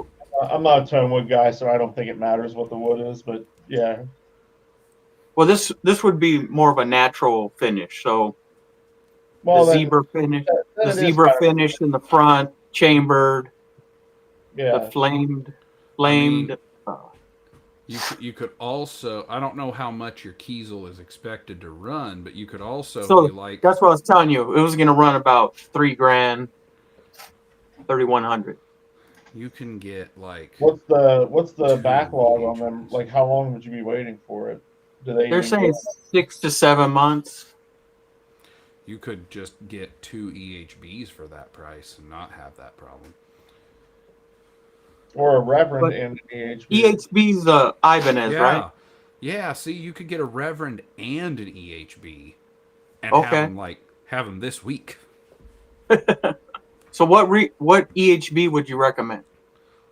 B: I'm not a tone wood guy, so I don't think it matters what the wood is. But yeah,
C: Well, this would be more of a natural finish. So the
B: well then,
C: zebra finish,
B: then
C: the
B: it is
C: zebra
B: kind of,
C: finish in the front, chambered, the
B: yeah.
A: I mean,
C: flamed. Uh,
A: you could also, I don't know how much your Kiesel is expected to run, but you could also, if you
C: so
A: like,
C: that's what I was telling you. It was going to run about $3,000, 3,100.
A: you can get like
B: What's the
A: two
B: backlog on them?
A: EHBs.
B: Like, how long would you be waiting for it? Do they
C: They're
B: even get?
C: saying 6 to 7 months.
A: You could just get two EHBs for that price and not have that problem.
B: or a reverend
C: But
B: and an EHB.
C: EHB's Ibanez, right?
A: Yeah. Yeah, see, you could get a Reverend and an EHB and
C: Okay.
A: have them this week.
C: So what EHB would you recommend?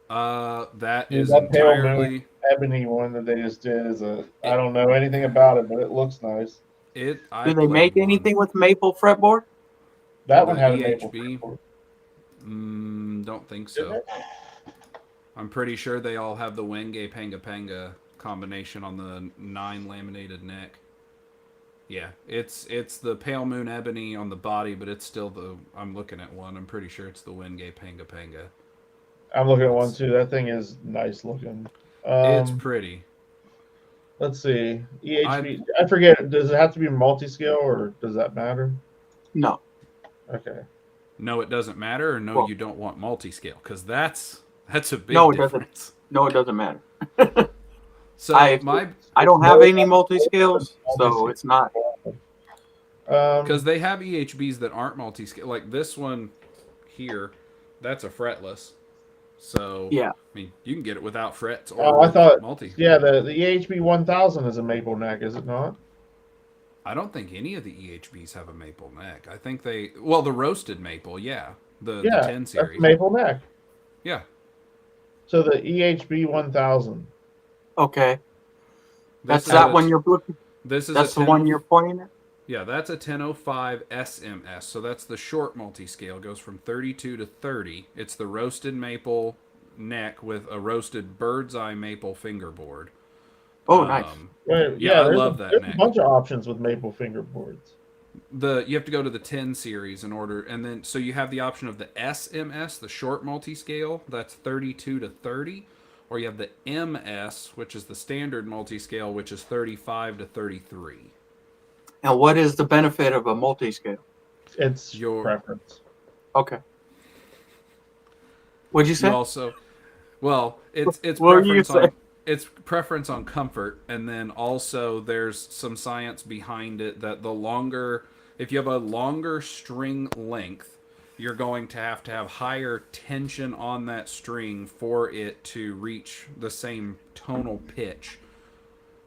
A: That
B: Dude,
A: is
B: that pale moon
A: entirely
B: ebony one that they just did is I don't know anything about it, but it looks nice.
A: it. I
C: Do they make
A: played one.
C: anything with maple fretboard?
B: That one
A: The
B: had a maple
A: EHB.
B: fretboard,
A: Don't think
B: didn't
A: so.
B: it?
A: I'm pretty sure they all have the Wenge Panga Panga combination on the 9 laminated neck. Yeah, it's the pale moon ebony on the body, but it's still the. I'm looking at one. I'm pretty sure it's the Wenge Panga Panga.
B: I'm looking at one
A: It's
B: too. That thing is nice looking.
A: it's pretty.
B: Let's see.
A: I
B: EHB. I forget. Does it have to be multi-scale or does that matter?
C: No.
B: Okay.
A: No, it doesn't matter, or no,
C: Well,
A: you don't want multi-scale, because that's a big
C: no, it doesn't.
A: difference.
C: No, it doesn't matter.
A: So
C: I
A: my
C: I don't have any multi scales, so
B: Multi-scale.
C: it's not.
A: because they have EHBs that aren't multi-scale, like this one here, that's a fretless. So
C: Yeah.
A: I mean, you can get it without frets or
B: Oh, I
A: with
B: thought.
A: multi.
B: Yeah, the EHB 1000 is a maple neck, is it not?
A: I don't think any of the EHBs have a maple neck. I think the roasted maple, yeah, the
B: Yeah,
A: 10
B: that's
A: series,
B: maple neck.
A: yeah.
B: So the EHB 1000.
C: Okay.
A: This
C: That's
A: is
C: that
A: a-
C: one you're looking.
A: This is
C: That's
A: a
C: the
A: 10,
C: one you're pointing at.
A: Yeah, that's a 1005 SMS. So that's the short multi-scale. Goes from 32 to 30. It's the roasted maple neck with a roasted bird's eye maple fingerboard.
C: Oh, nice.
B: Right,
A: Yeah, I
B: there's
A: love that
B: there's
A: neck.
B: a bunch of options with maple fingerboards.
A: You have to go to the 10 series in order, and then so you have the option of the SMS, the short multi-scale, that's 32 to 30, or you have the MS, which is the standard multi-scale, which is 35 to 33.
C: And what is the benefit of a multi scale?
B: It's
A: Your
B: preference.
C: Okay. What'd you say?
A: You also, well, it's
C: What were you
A: preference on
C: saying?
A: it's preference on comfort, and then also there's some science behind it that if you have a longer string length, you're going to have higher tension on that string for it to reach the same tonal pitch.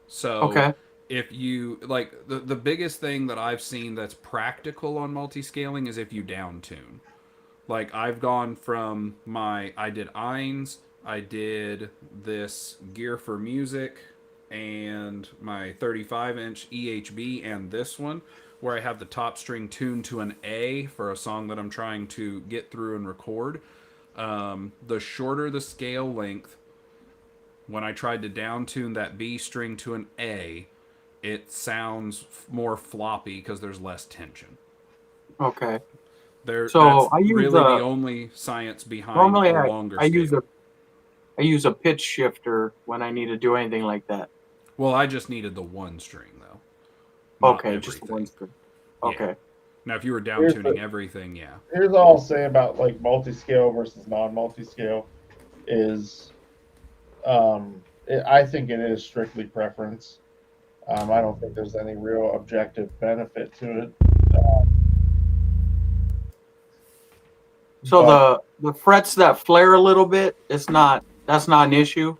A: So
C: Okay.
A: if you like the biggest thing that I've seen that's practical on multi-scaling is if you down tune. Like I've gone from I did Eins, I did this Gear for Music, and my 35-inch EHB, and this one, where I have the top string tuned to an A for a song that I'm trying to get through and record. The shorter the scale length, when I tried to down tune that B string to an A, it sounds more floppy because there's less tension.
C: Okay.
A: That's
C: So I use
A: really the only science behind
C: normally
A: a longer
C: I
A: scale.
C: use a pitch shifter when I need to do anything like that.
A: Well, I just needed the one string though. Not
C: Okay, just
A: everything.
C: one string.
A: Yeah.
C: Okay.
A: Now, if you were down tuning everything, yeah.
B: Here's all I'll say about like multi-scale versus non-multi-scale is, I think it is strictly preference. I don't think there's any real objective benefit to it.
C: So
B: But-
C: the frets that flare a little bit, that's not an issue.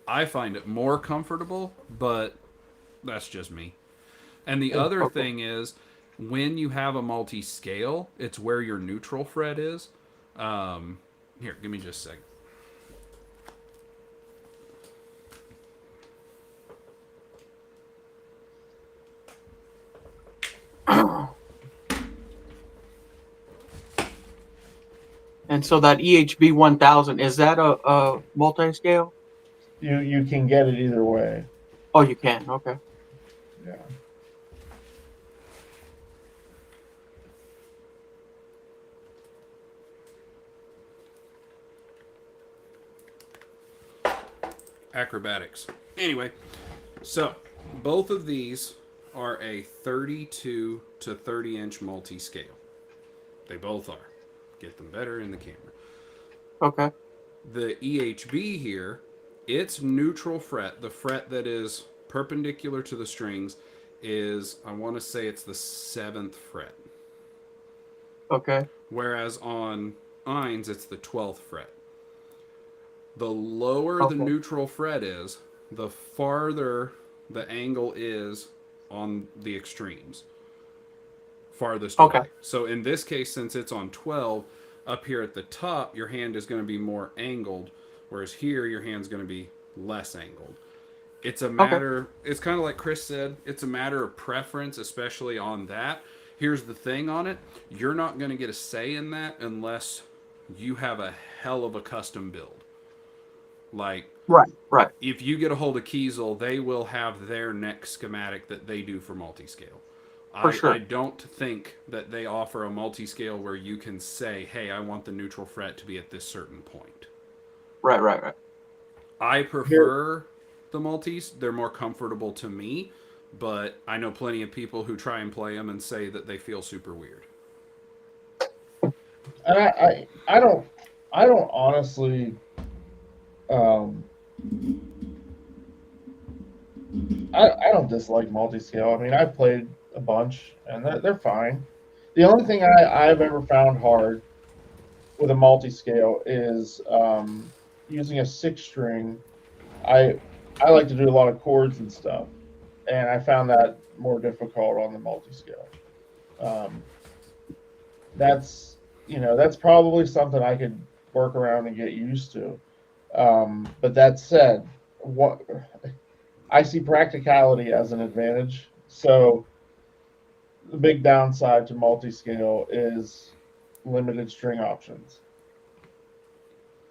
A: I find it more comfortable, but that's just me. And the
B: Oh,
A: other
C: okay.
A: thing is, when you have a multi-scale, it's where your neutral fret is. Here, give me just a second.
C: And so that EHB 1000, is that a multi-scale?
B: You can get it either way.
C: Oh, you can. Okay.
B: Yeah.
A: Acrobatics. Anyway, so both of these are a 32 to 30-inch multi-scale. They both are. Get them better in the camera.
C: Okay.
A: The EHB here, its neutral fret, the fret that is perpendicular to the strings, is, I want to say it's the 7th fret.
C: Okay.
A: Whereas on Eins, it's the 12th fret. The lower
C: Okay.
A: the neutral fret is, the farther the angle is on the extremes. Farthest
C: Okay.
A: away. So in this case, since it's on 12, up here at the top, your hand is going to be more angled, whereas here, your hand's going to be less angled. It's a
C: Okay.
A: matter, it's kind of like Chris said, it's a matter of preference, especially on that. Here's the thing on it, you're not going to get a say in that unless you have a hell of a custom build. Like,
C: Right. Right.
A: if you get a hold of Kiesel, they will have their next schematic that they do for multi-scale.
C: For
A: I
C: sure.
A: don't think that they offer a multi-scale where you can say, hey, I want the neutral fret to be at this certain point.
C: Right. Right. Right.
A: I prefer the multis. They're more comfortable to me, but I know plenty of people who try and play them and say that they feel super weird.
B: And I don't honestly. Um, I don't dislike multi-scale. I mean, I've played a bunch, and they're fine. The only thing I've ever found hard with a multi-scale is using a 6-string. I like to do a lot of chords and stuff, and I found that more difficult on the multi-scale. Um, that's that's probably something I could work around and get used to. But that said, what I see practicality as an advantage. So the big downside to multi-scale is limited string options.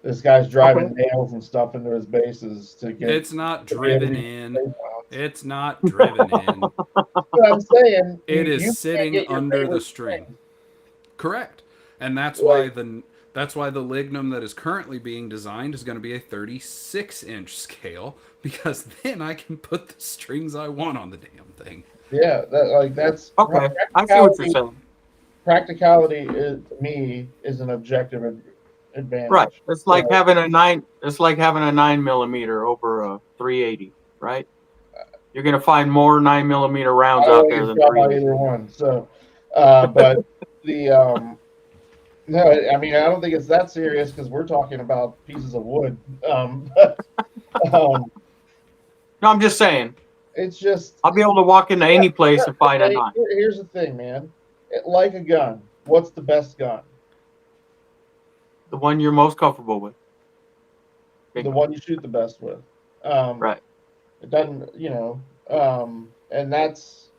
B: This guy's driving nails and stuff into his basses to get.
A: It's not
B: to be able
A: driven
B: to
A: in.
B: play well.
A: It's not driven in.
B: But I'm saying
A: It
B: you
A: is
B: can't
A: sitting
B: get your
A: under the
B: favorite
A: string. Correct. And that's
B: Like-
A: why the lignum that is currently being designed is going to be a 36-inch scale, because then I can put the strings I want on the damn thing.
B: Yeah, that's
C: Okay. I see what you're saying.
B: Practicality is, to me, is an objective advantage.
C: Right. It's like
B: So,
C: having a 9mm over a 380. Right. You're gonna find more 9mm rounds
B: I
C: out
B: don't
C: there
B: get
C: than
B: shot by
C: 380.
B: either one. So, but the no, I mean I don't think it's that serious because we're talking about pieces of wood. Um,
C: No, I'm just saying.
B: it's just
C: I'll be able to walk into any place and find a
B: Hey,
C: 9.
B: here's the thing, man. Like a gun, what's the best gun?
C: The one you're most comfortable with.
B: The one you shoot the best with.
C: Right.
B: It doesn't, and that's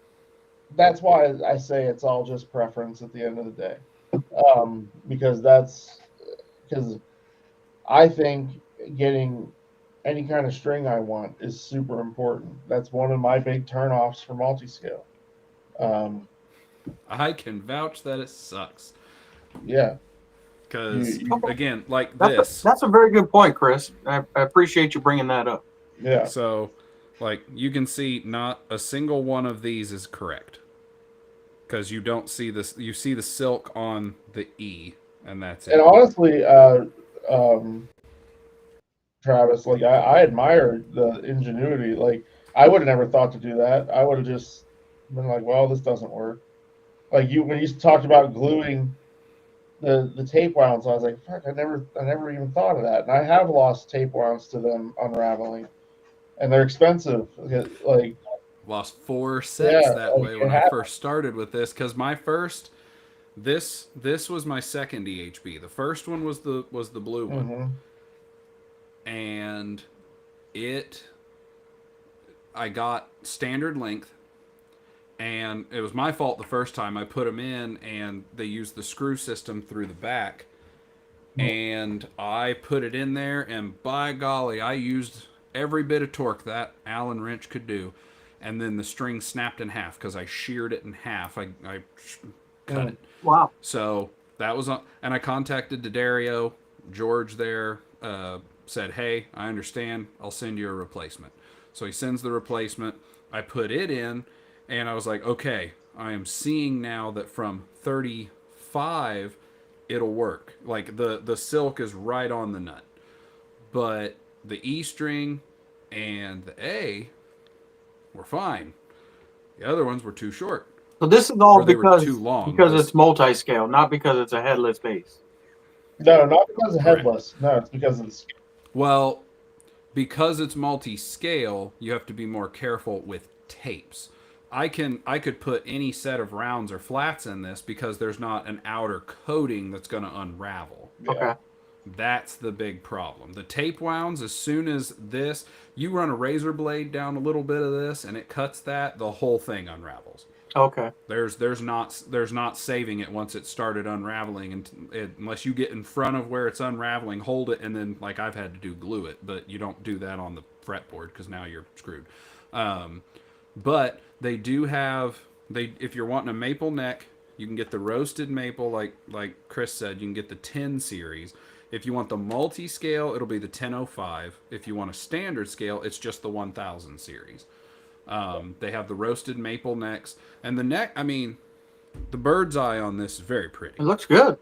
B: why I say it's all just preference at the end of the day, because I think getting any kind of string I want is super important. That's one of my big turnoffs for multi-scale.
A: I can vouch that it sucks.
B: Yeah.
A: Because,
B: You-
A: again, like
C: That's a very good point, Chris. I appreciate you bringing that up.
B: Yeah.
A: So, like, you can see not a single one of these is correct. Because you don't see this, you see the silk on the E, and that's it.
B: And honestly, Travis, like I admire the ingenuity. Like I would have never thought to do that. I would have just been like, well, this doesn't work. Like when you talked about gluing the tape wounds, I was like, fuck, I never even thought of that. And I have lost tape wounds to them unraveling, and they're expensive. Like
A: Lost 4 sets
B: Yeah,
A: that
B: like,
A: way
B: it
A: when I
B: happens.
A: first started with this. Because my first, this was my second EHB. The first one was the blue one.
B: mhm.
A: And I got standard length, and it was my fault the first time I put them in, and they used the screw system through the back, and I put it in there, and by golly, I used every bit of torque that Allen wrench could do, and then the string snapped in half because I sheared it in half. I cut it.
C: Wow.
A: So that was on, and I contacted D'Addario, George there, said, hey, I understand, I'll send you a replacement. So he sends the replacement, I put it in, and I was like, okay, I am seeing now that from 35 it'll work. Like the silk is right on the nut, but the E string and the A were fine. The other ones were too short.
C: So this is all
A: Or they were
C: because
A: too long.
C: it's multi-scale, not because it's a headless base.
B: No, not because of
A: Correct.
B: headless. No, it's because of the.
A: Well, because it's multi-scale, you have to be more careful with tapes. I could put any set of rounds or flats in this because there's not an outer coating that's going to unravel.
B: Yeah.
C: Okay.
A: That's the big problem. The tape wounds, as soon as this, you run a razor blade down a little bit of this and it cuts that, the whole thing unravels.
C: Okay.
A: There's not saving it once it started unraveling, and unless you get in front of where it's unraveling, hold it, and then like I've had to do glue it, but you don't do that on the fretboard because now you're screwed. But they do have they if you're wanting a maple neck, you can get the roasted maple like Chris said. You can get the 10 series. If you want the multi scale, it'll be the 1005. If you want a standard scale, it's just the 1000 series. They have the roasted maple necks, and the neck. I mean, the bird's eye on this is very pretty.
C: It looks good.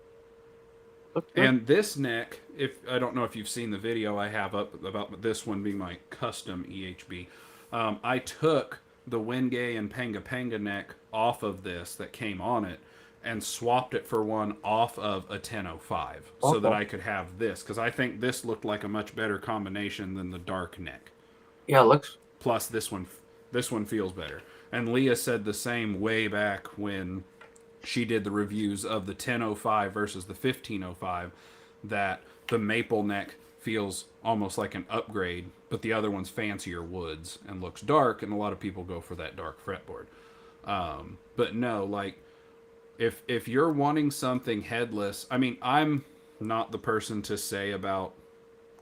C: Looks good.
A: And this neck, if I don't know if you've seen the video I have up about this one being my custom EHB, I took the Wingay and Panga Panga neck off of this that came on it and swapped it for one off of a 1005 so that
C: Okay.
A: I could have this because I think this looked like a much better combination than the dark neck.
C: Yeah, it looks.
A: Plus this one feels better. And Leah said the same way back when she did the reviews of the 1005 versus the 1505 that the maple neck feels almost like an upgrade, but the other one's fancier woods and looks dark, and a lot of people go for that dark fretboard. But no, like if you're wanting something headless, I mean, I'm not the person to say about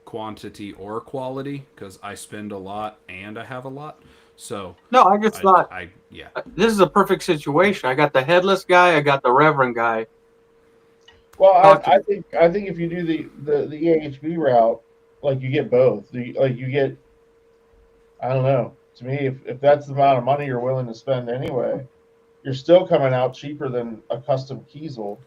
A: quantity or quality because I spend a lot and I have a lot. So
C: No, I just thought
A: yeah.
C: this is a perfect situation. I got the headless guy. I got the Reverend guy.
B: Well,
C: Talk to
B: I think if you do the EHB route, like you get both. Like you get, I don't know. To me, if that's the amount of money you're willing to spend anyway, you're still coming out cheaper than a custom Kiesel.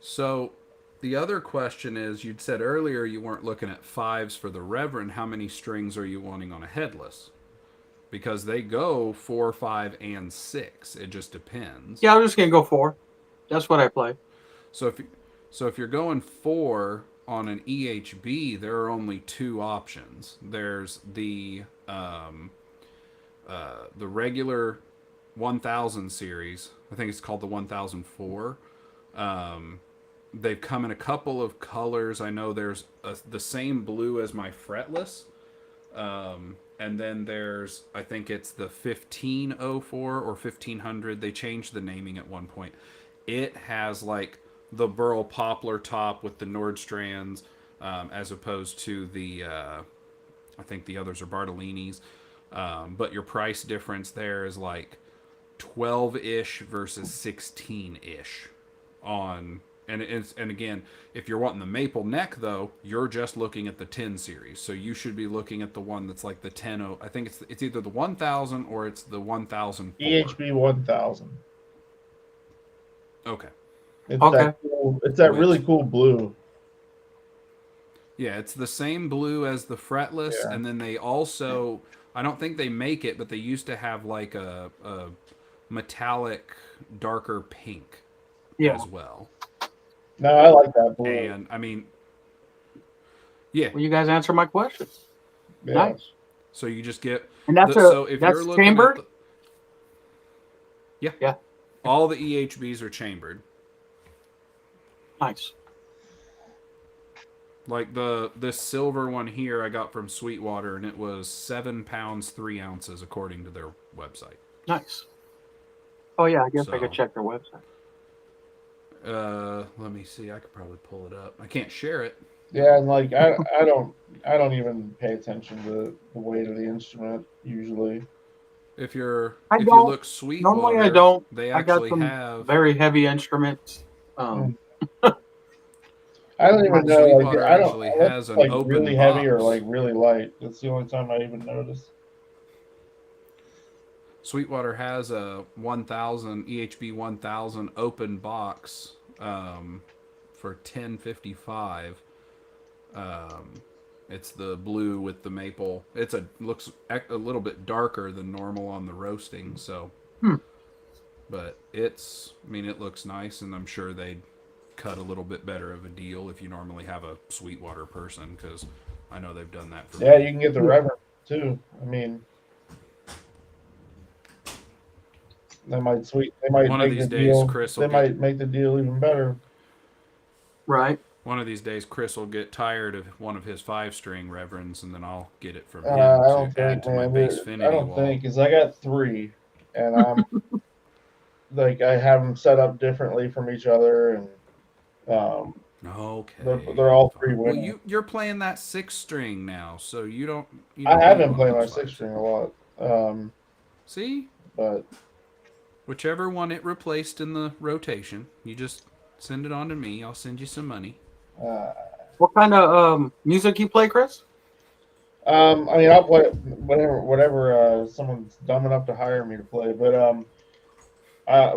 A: So the other question is, you'd said earlier you weren't looking at fives for the Reverend. How many strings are you wanting on a headless? Because they go 4, 5, and 6. It just depends.
C: Yeah, I'm just gonna go 4. That's what I play.
A: So if you're going 4 on an EHB, there are only 2 options. There's the regular 1000 series. I think it's called the 1004. They've come in a couple of colors. I know there's the same blue as my fretless. And then there's, I think it's the 1504 or 1500. They changed the naming at one point. It has like the burl poplar top with the Nordstrands, as opposed to the, I think the others are Bartolini's. But your price difference there is like 12-ish versus 16-ish on. And again, if you're wanting the maple neck though, you're just looking at the 10 series. So you should be looking at the one that's like the 10. I think it's either the 1000 or it's the 1004.
B: EHB 1000.
A: Okay.
B: It's
C: Okay.
B: that cool, it's that really cool blue.
A: Yeah, it's the same blue as the fretless,
B: Yeah.
A: and then they also, I don't think they make it, but they used to have like a metallic darker pink
C: Yeah.
A: as well.
B: No, I like that blue.
A: And I mean, yeah.
C: Well, you guys answer my question.
B: Yeah.
C: Nice.
A: So you just get.
C: And that's
A: So if
C: that's
A: you're looking
C: chambered.
A: at yeah,
C: Yeah.
A: all the EHBs are chambered.
C: Nice.
A: Like this silver one here, I got from Sweetwater, and it was 7 pounds 3 ounces according to their website.
C: Nice. Oh yeah, I guess I
A: So-
C: could check their website.
A: Let me see. I could probably pull it up. I can't share it.
B: Yeah, and like I don't even pay attention to the weight of the instrument usually.
A: If
C: I
A: you
C: don't.
A: look Sweetwater,
C: Normally I don't.
A: They
C: I got
A: actually
C: some
A: have.
C: very heavy instruments.
B: I don't even know. Like,
A: Sweetwater
B: I don't.
A: actually
B: Unless
A: has
B: it's,
A: an
B: like
A: open
B: really heavy or
A: box.
B: like really light. That's the only time I even notice.
A: Sweetwater has a 1000 EHB 1000 open box for $10.55. It's the blue with the maple. Looks a little bit darker than normal on the roasting. So, but it looks nice, and I'm sure they'd cut a little bit better of a deal if you normally have a Sweetwater person, because I know they've done that for
B: Yeah,
A: me.
B: you can get the Reverend too. I mean, they might
A: One of
B: make the
A: these days,
B: deal.
A: Chris will
B: They
A: get
B: might make the deal even better.
C: Right.
A: one of these days Chris will get tired of one of his 5-string reverends, and then I'll get it from him
B: I
A: to
B: don't
A: add
B: think,
A: to my
B: man. I
A: bassfinity
B: don't think
A: wall.
B: because I got three, and I'm like I have them set up differently from each other, and um, they're
A: Okay,
B: all three
A: fine. Well,
B: winning.
A: you're playing that 6-string now, so you
B: I
A: don't
B: have
A: need
B: been
A: one of
B: playing my
A: those
B: six
A: fives.
B: string a lot,
A: See,
B: but
A: whichever one it replaced in the rotation, you just send it on to me. I'll send you some money.
B: uh,
C: What kind of music you play, Chris?
B: I mean, I'll play whatever someone's dumb enough to hire me to play. But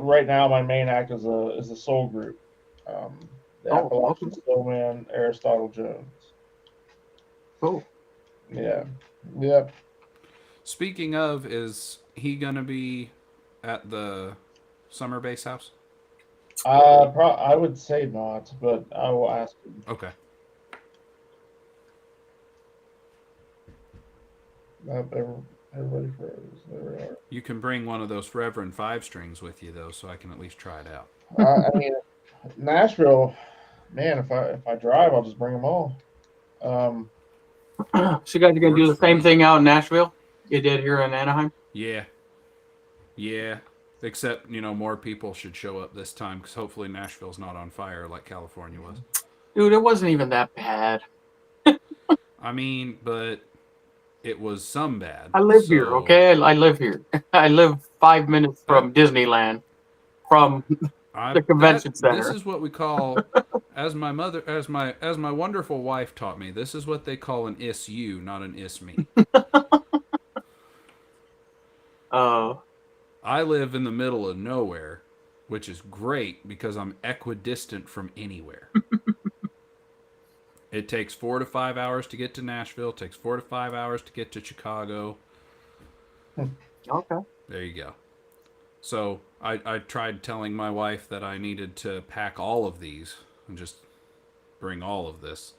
B: right now, my main act is a soul group, the
C: Oh, okay,
B: Appalachian Soul Man, Aristotle Jones.
C: cool.
B: Yeah, yeah.
A: Speaking of, is he gonna be at the summer base house?
B: I would say not, but I will ask him.
A: Okay.
B: Everybody froze. There we are.
A: You can bring one of those Reverend 5-strings with you though, so I can at least try it out.
B: I mean, Nashville, man. If I drive, I'll just bring them all. Um,
C: So you guys are gonna do
A: Works
C: the
A: for
C: same
A: me.
C: thing out in Nashville you did here in Anaheim?
A: Yeah, yeah. Except more people should show up this time, because hopefully Nashville's not on fire like California was.
C: Dude, it wasn't even that bad.
A: I mean, but it was some bad.
C: I live here,
A: So
C: okay? I live here. I live 5 minutes
A: that
C: from Disneyland, from the convention
A: this
C: center.
A: is what we call, as my wonderful wife taught me, this is what they call an "is-you," not an "is-me."
C: Uh,
A: I live in the middle of nowhere, which is great because I'm equidistant from anywhere. It takes 4 to 5 hours to get to Nashville. It takes 4 to 5 hours to get to Chicago.
C: okay.
A: There you go. So I tried telling my wife that I needed to pack all of these and just bring all of this.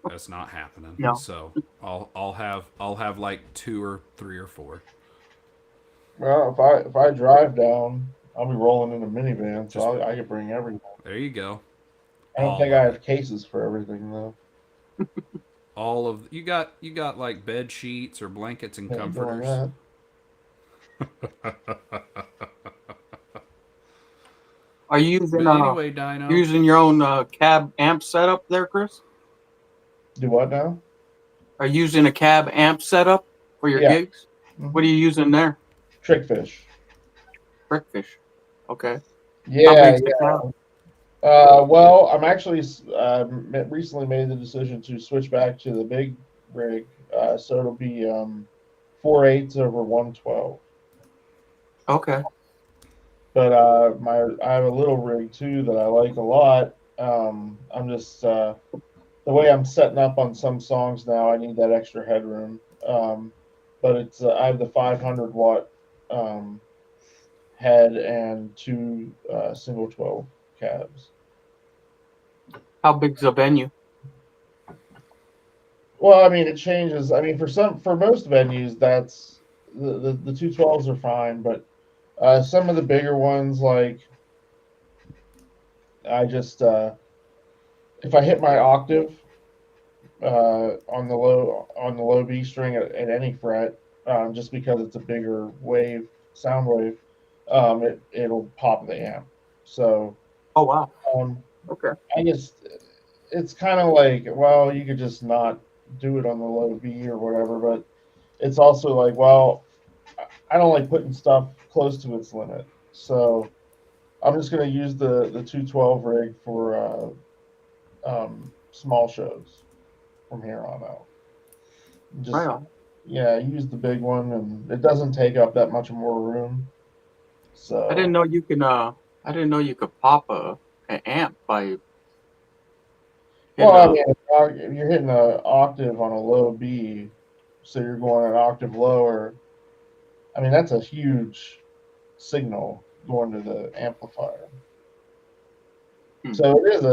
A: That's not happening.
C: No.
A: So I'll have like 2 or 3 or 4.
B: well, if I drive down, I'll be rolling in a minivan,
A: Just
B: so I could bring everything.
A: there you go.
B: I don't think
A: All
B: I
A: of
B: have
A: it.
B: cases for everything though.
A: All of you got like bed sheets or blankets and
B: Ain't doing
A: comforters.
B: that.
C: Are you using
A: But anyway, Dyno,
C: using your own cab amp setup there, Chris?
B: Do what now?
C: Are you using a cab amp setup for your
B: Yeah.
C: gigs? What are
B: Mhm.
C: you using there?
B: Trickfish.
C: Brickfish. Okay. How
B: Yeah,
C: big's the
B: yeah.
C: cab?
B: Well, I'm actually recently made the decision to switch back to the big rig, so it'll be 4/8 over 112.
C: Okay.
B: But I have a little rig too that I like a lot. I'm just the way I'm setting up on some songs now. I need that extra headroom. But it's I have the 500 watt um, head and two single 12 cabs.
C: How big's the venue?
B: Well, I mean, it changes. I mean, for most venues, that's the 212s are fine, but some of the bigger ones, like I just if I hit my octave on the low B string at any fret, just because it's a bigger sound wave, it'll pop the amp. So
C: Oh wow.
B: um,
C: Okay.
B: I guess it's kind of like, well, you could just not do it on the low B or whatever, but it's also like, well, I don't like putting stuff close to its limit, so I'm just gonna use the 212 rig for small shows from here on out.
C: Right
B: Just
C: on.
B: yeah, use the big one, and it doesn't take up that much more room.
C: I didn't
B: So
C: know you can I didn't know you could pop an amp by
B: well,
C: hitting
B: I
C: a
B: mean, if you're hitting an octave on a low B, so you're going an octave lower. I mean, that's a huge signal going to the amplifier. So it is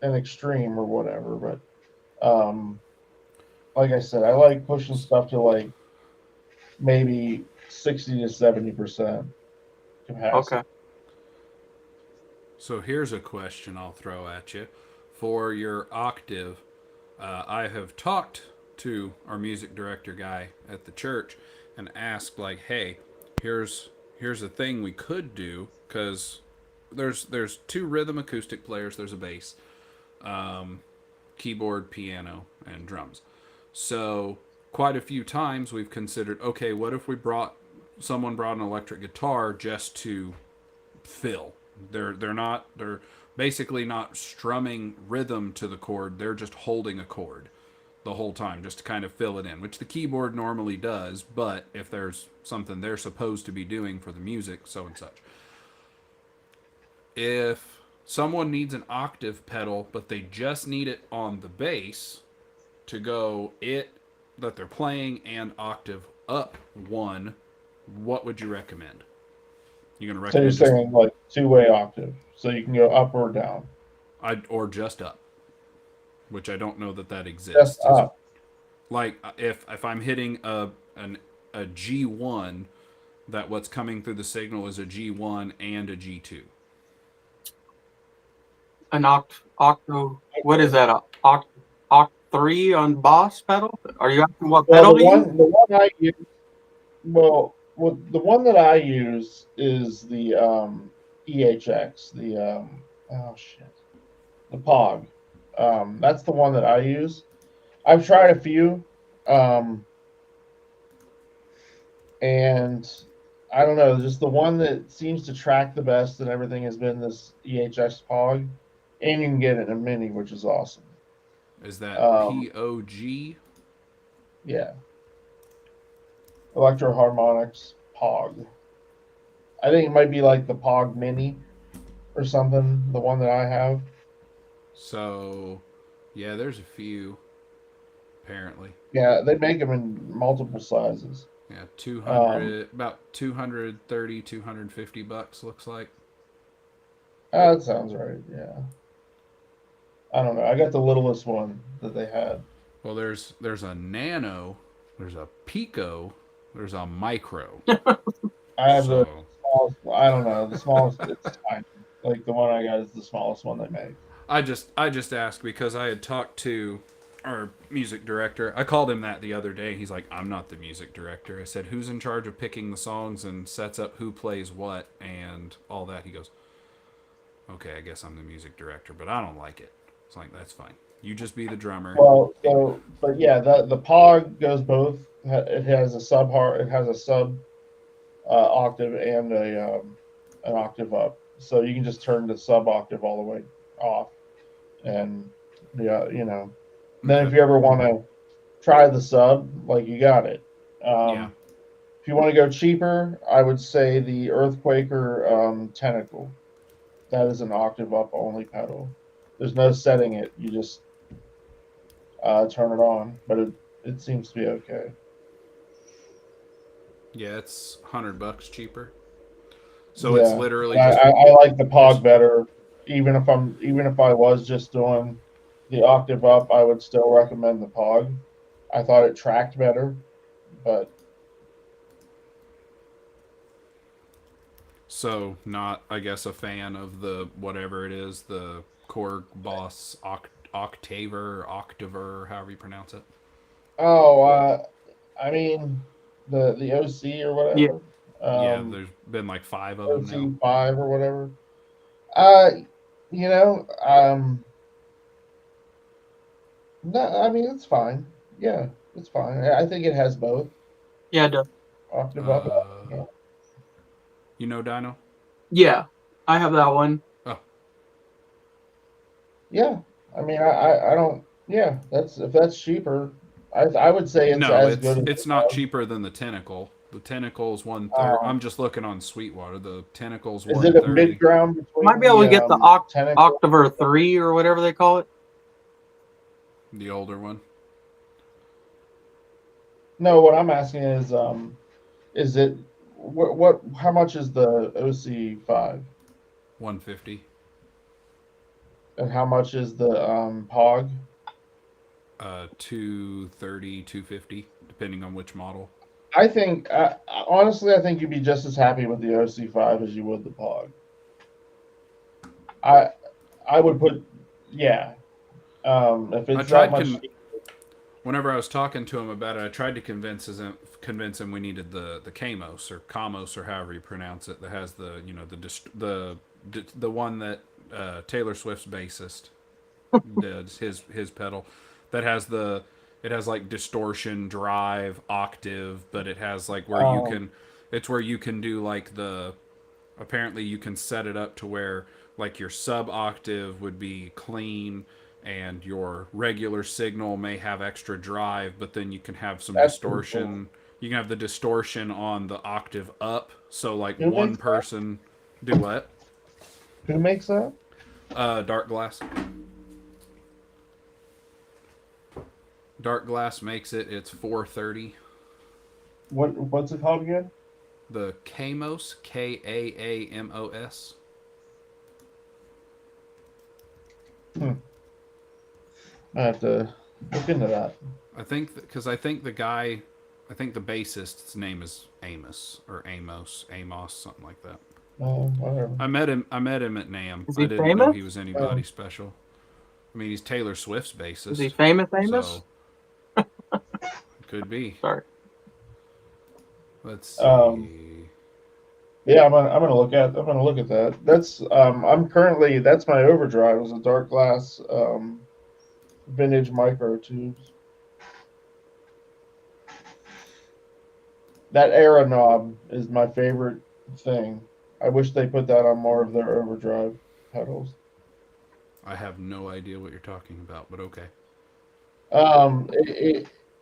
B: an extreme or whatever. But like I said, I like pushing stuff to like maybe 60 to 70% capacity.
C: Okay.
A: So here's a question I'll throw at you. For your octave, I have talked to our music director guy at the church and asked, like, hey, here's a thing we could do, because there's two rhythm acoustic players, there's a bass, keyboard, piano, and drums. So quite a few times we've considered, okay, what if we someone brought an electric guitar just to fill. They're basically not strumming rhythm to the chord. They're just holding a chord the whole time just to kind of fill it in, which the keyboard normally does, but if there's something they're supposed to be doing for the music, so and such. If someone needs an octave pedal, but they just need it on the bass to go it that they're playing and octave up one, what would you recommend? You gonna
B: So you're
A: recommend just
B: saying like two-way octave, so you can go up or down.
A: or just up, which I don't know that
B: Just
A: exists.
B: up.
A: Like if I'm hitting a G1, that what's coming through the signal is a G1 and a G2.
C: An octo. What is that? Oct 3 on Boss pedal? Are you asking what
B: Well,
C: pedal to use?
B: the one I use, the one that I use is the EHX, oh shit, the POG. That's the one that I use. I've tried a few, and I don't know, just the one that seems to track the best and everything has been this EHX POG, and you can get it in a mini, which is awesome.
A: Is that
B: Um,
A: POG?
B: yeah, Electro Harmonics POG. I think it might be like the POG Mini or something, the one that I have.
A: So, yeah, there's a few apparently.
B: Yeah, they make them in multiple sizes.
A: Yeah,
B: Um,
A: 200, about 230, $250 looks like.
B: that sounds right. Yeah, I don't know. I got the littlest one that they had.
A: Well, there's a nano, there's a pico, there's a micro.
B: I have the
A: So
B: smallest. I don't know. The smallest. It's tiny. Like the one I got is the smallest one they make.
A: I just asked because I had talked to our music director. I called him that the other day. He's like, "I'm not the music director." I said, "Who's in charge of picking the songs and sets up who plays what and all that?" He goes, "Okay, I guess I'm the music director, but I don't like it." It's like, "That's fine. You just be the drummer."
B: Well, so but yeah, the POG goes both. It has a sub har. It has a sub octave and an octave up. So you can just turn the sub octave all the way off, and yeah, you know. Then if
A: Okay.
B: you ever want to try the sub, like you got it.
A: Yeah.
B: If you want to go cheaper, I would say the Earthquaker Tentacle. That is an octave up only pedal. There's no setting it. You just turn it on, but it seems to be okay.
A: Yeah, it's $100 cheaper. So it's
B: Yeah,
A: literally
B: I,
A: just
B: I, I like the
A: just
B: POG better. Even if I was just doing the octave up, I would still recommend the POG. I thought it tracked better, but
A: so not, I guess, a fan of the whatever it is, the Korg Boss Octaver, Octaver, however you pronounce it.
B: oh, I mean the OC or
C: Yeah.
B: whatever,
A: Yeah,
B: um,
A: there's been like five of them now.
B: OC5 or whatever. Uh, you know, no, I mean it's fine. Yeah, it's fine. I think it has both
C: Yeah, it does.
B: octave up.
A: Uh,
B: Yeah,
A: you know Dyno?
C: Yeah, I have that one.
A: Oh,
B: yeah. I mean, I don't. Yeah, that's if that's cheaper. I would say it's
A: no,
B: as
A: it's
B: good as the
A: it's not
B: POG.
A: cheaper than the Tentacle. The Tentacle's 130.
B: Um,
A: I'm just looking on Sweetwater. The Tentacle's
B: is it a mid
A: 130.
B: ground between
C: Might be able to get the
B: the Tentacle?
C: Octaver 3 or whatever they call it.
A: The older one.
B: No, what I'm asking is it what how much is the OC5?
A: 150.
B: And how much is the Pog?
A: 230, 250, depending on which model.
B: I think, honestly, I think you'd be just as happy with the OC5 as you would the Pog. I I would put, yeah. If
A: I
B: it's that
A: tried
B: much,
A: whenever I was talking to him about it, I tried to convince him we needed the Camos or Camos or however you pronounce it, that has the, you know, the one that Taylor Swift's bassist does, his pedal, that has the, it has like distortion, drive, octave, but it has like where you
B: um,
A: can, it's where you can do like the, apparently you can set it up to where like your sub octave would be clean and your regular signal may have extra drive, but then you can have some
B: that's pretty cool.
A: distortion. You can have the distortion on the octave up, so like
B: Who
A: one
B: makes that?
A: person do what?
B: Who makes that?
A: Dark Glass. Dark Glass makes it. It's 430.
B: What's it called again?
A: The Camos, Kaamos.
B: Hmm. I have to look into that.
A: I think because I think the guy, I think the bassist's name is Amos or Amos, something like that.
B: Whatever.
A: I met him. I met him at NAMM.
C: Is
A: I
C: he
A: didn't know
C: famous?
A: he was anybody special. I mean, he's Taylor Swift's
C: Is he
A: bassist,
C: famous? Amos?
A: so could be.
C: Sorry.
A: Let's
B: Um,
A: see.
B: yeah, I'm gonna look at that. That's I'm currently that's my overdrive is a dark glass vintage micro tubes. That era knob is my favorite thing. I wish they put that on more of their overdrive pedals.
A: I have no idea what you're talking about, but okay.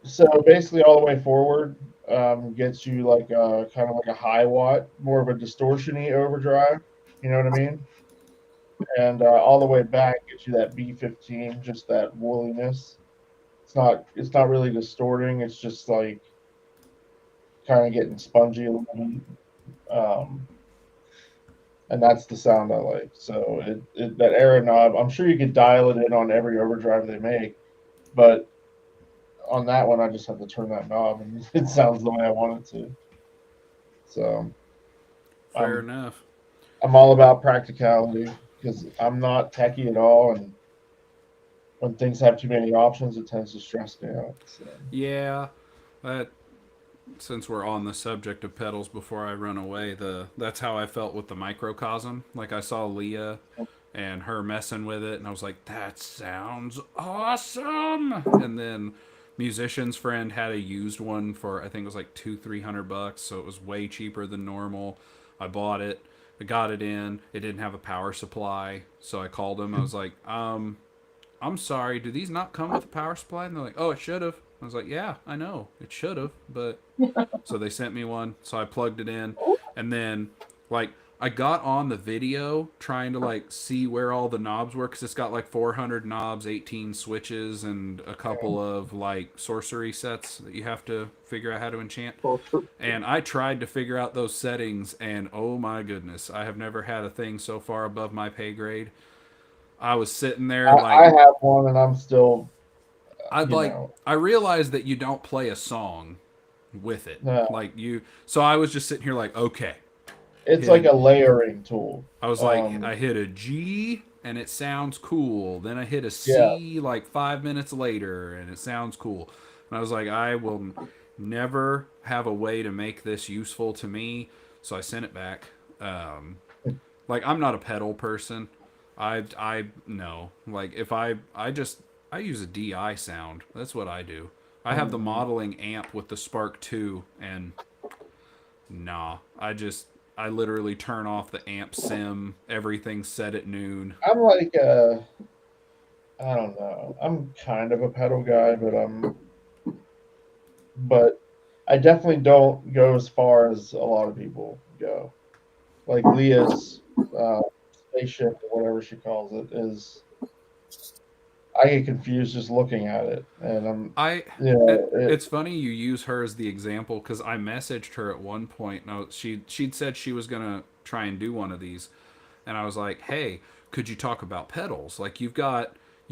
B: So basically, all the way forward gets you like a kind of like a high watt, more of a distortiony overdrive. You know what I mean? And all the way back gets you that B15, just that woolliness. It's not really distorting. It's just like kind of getting spongy a little bit. Um, and that's the sound I like. So that era knob, I'm sure you could dial it in on every overdrive they make, but on that one, I just have to turn that knob, and it sounds the way I want it to. So
A: Fair
B: I'm
A: enough.
B: I'm all about practicality because I'm not techie at all, and when things have too many options, it tends to stress me out. So.
A: Yeah, that. Since we're on the subject of pedals, before I run away, that's how I felt with the microcosm. Like I saw Leah and her messing with it, and I was like, that sounds awesome. And then musician's friend had a used one for, I think it was like 200-300 bucks, so it was way cheaper than normal. I bought it, I got it in, it didn't have a power supply, so I called him. I was like, I'm sorry, do these not come with a power supply? And they're like, oh, it should have. I was like, yeah, I know it should have, but so they sent me one, so I plugged it in, and then like I got on the video trying to like see where all the knobs were, because it's got like 400 knobs, 18 switches, and a couple of like sorcery sets that you have to figure out how to enchant. And I tried to figure out those settings, and oh my goodness, I have never had a thing so far above my pay grade. I was sitting there
B: I
A: like
B: have one, and I'm still,
A: I'd
B: you
A: like
B: know,
A: I realized that you don't play a song with it.
B: no,
A: Like you, so I was just sitting here like, okay,
B: it's
A: hit
B: like
A: a,
B: a layering tool.
A: I was like,
B: Um,
A: I hit a G and it sounds cool. Then I hit a
B: yeah,
A: C like 5 minutes later and it sounds cool. And I was like, I will never have a way to make this useful to me. So I sent it back. Like I'm not a pedal person. I no. Like if I use a DI sound. That's what I do. I have the modeling amp with the Spark 2 and nah. I literally turn off the amp sim, everything's set at noon.
B: I'm like, I don't know. I'm kind of a pedal guy, but I definitely don't go as far as a lot of people go. Like Leah's uh, spaceship or whatever she calls it is. I get confused just looking at it, and
A: I
B: you know,
A: it's funny you use her as the example because I messaged her at one point. No, she'd said she was gonna try and do one of these, and I was like, hey, could you talk about pedals? Like you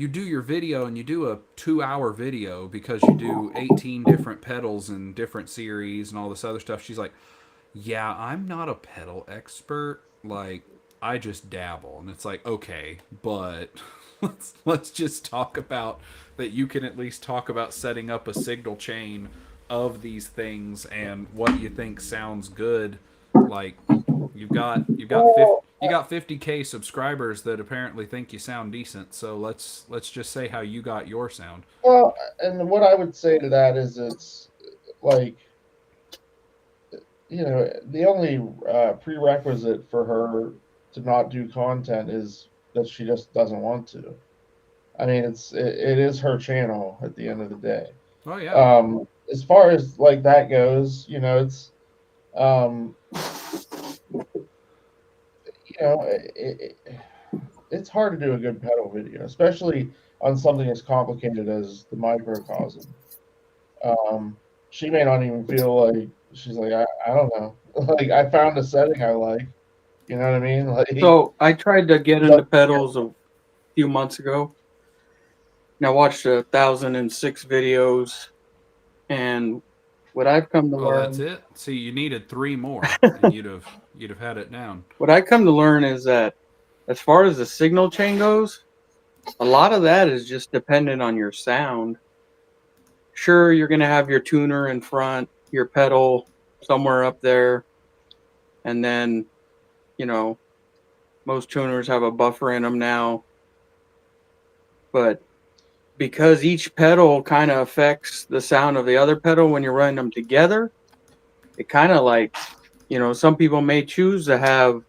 A: do your video and you do a 2-hour video because you do 18 different pedals and different series and all this other stuff. She's like, yeah, I'm not a pedal expert. Like, I just dabble. And it's like, okay, but let's just talk about that. You can at least talk about setting up a signal chain of these things and what you think sounds good. Like,
B: Well,
A: you got 50K subscribers that apparently think you sound decent. So let's just say how you got your sound.
B: well, and what I would say to that is it's like, the only prerequisite for her to not do content is that she just doesn't want to. I mean, it is her channel at the end of the day.
A: Oh yeah.
B: As far as like that goes, um, it's hard to do a good pedal video, especially on something as complicated as the microcosm. Um, she may not even feel like she's like, I don't know. Like I found a setting I like. You know what I mean? Like
C: So I tried to get into
B: but-
C: pedals a few months ago. And I watched 1,006 videos, and what I've come to
A: Oh, that's
C: learn,
A: it. See, you needed 3 more, and you'd have had it down.
C: what I come to learn is that as far as the signal chain goes, a lot of that is just dependent on your sound. Sure, you're going to have your tuner in front, your pedal somewhere up there, and then, you know, most tuners have a buffer in them now. But because each pedal kind of affects the sound of the other pedal when you're running them together, it kind of like, some people may choose to have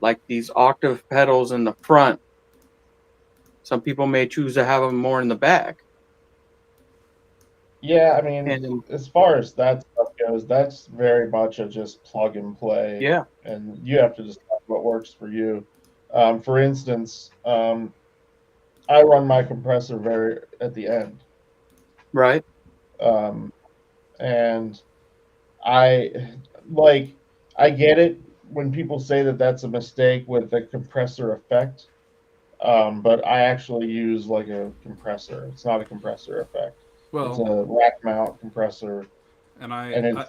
C: like these octave pedals in the front. Some people may choose to have them more in the back.
B: yeah, I mean,
C: And
B: as far as that stuff goes, that's very much a just plug and play.
C: yeah,
B: And you have to decide what works for you. For instance, I run my compressor very at the end.
C: right.
B: And I like I get it when people say that that's a mistake with the compressor effect, but I actually use like a compressor. It's not a compressor effect. It's
A: Well,
B: a rack mount compressor,
A: and
B: and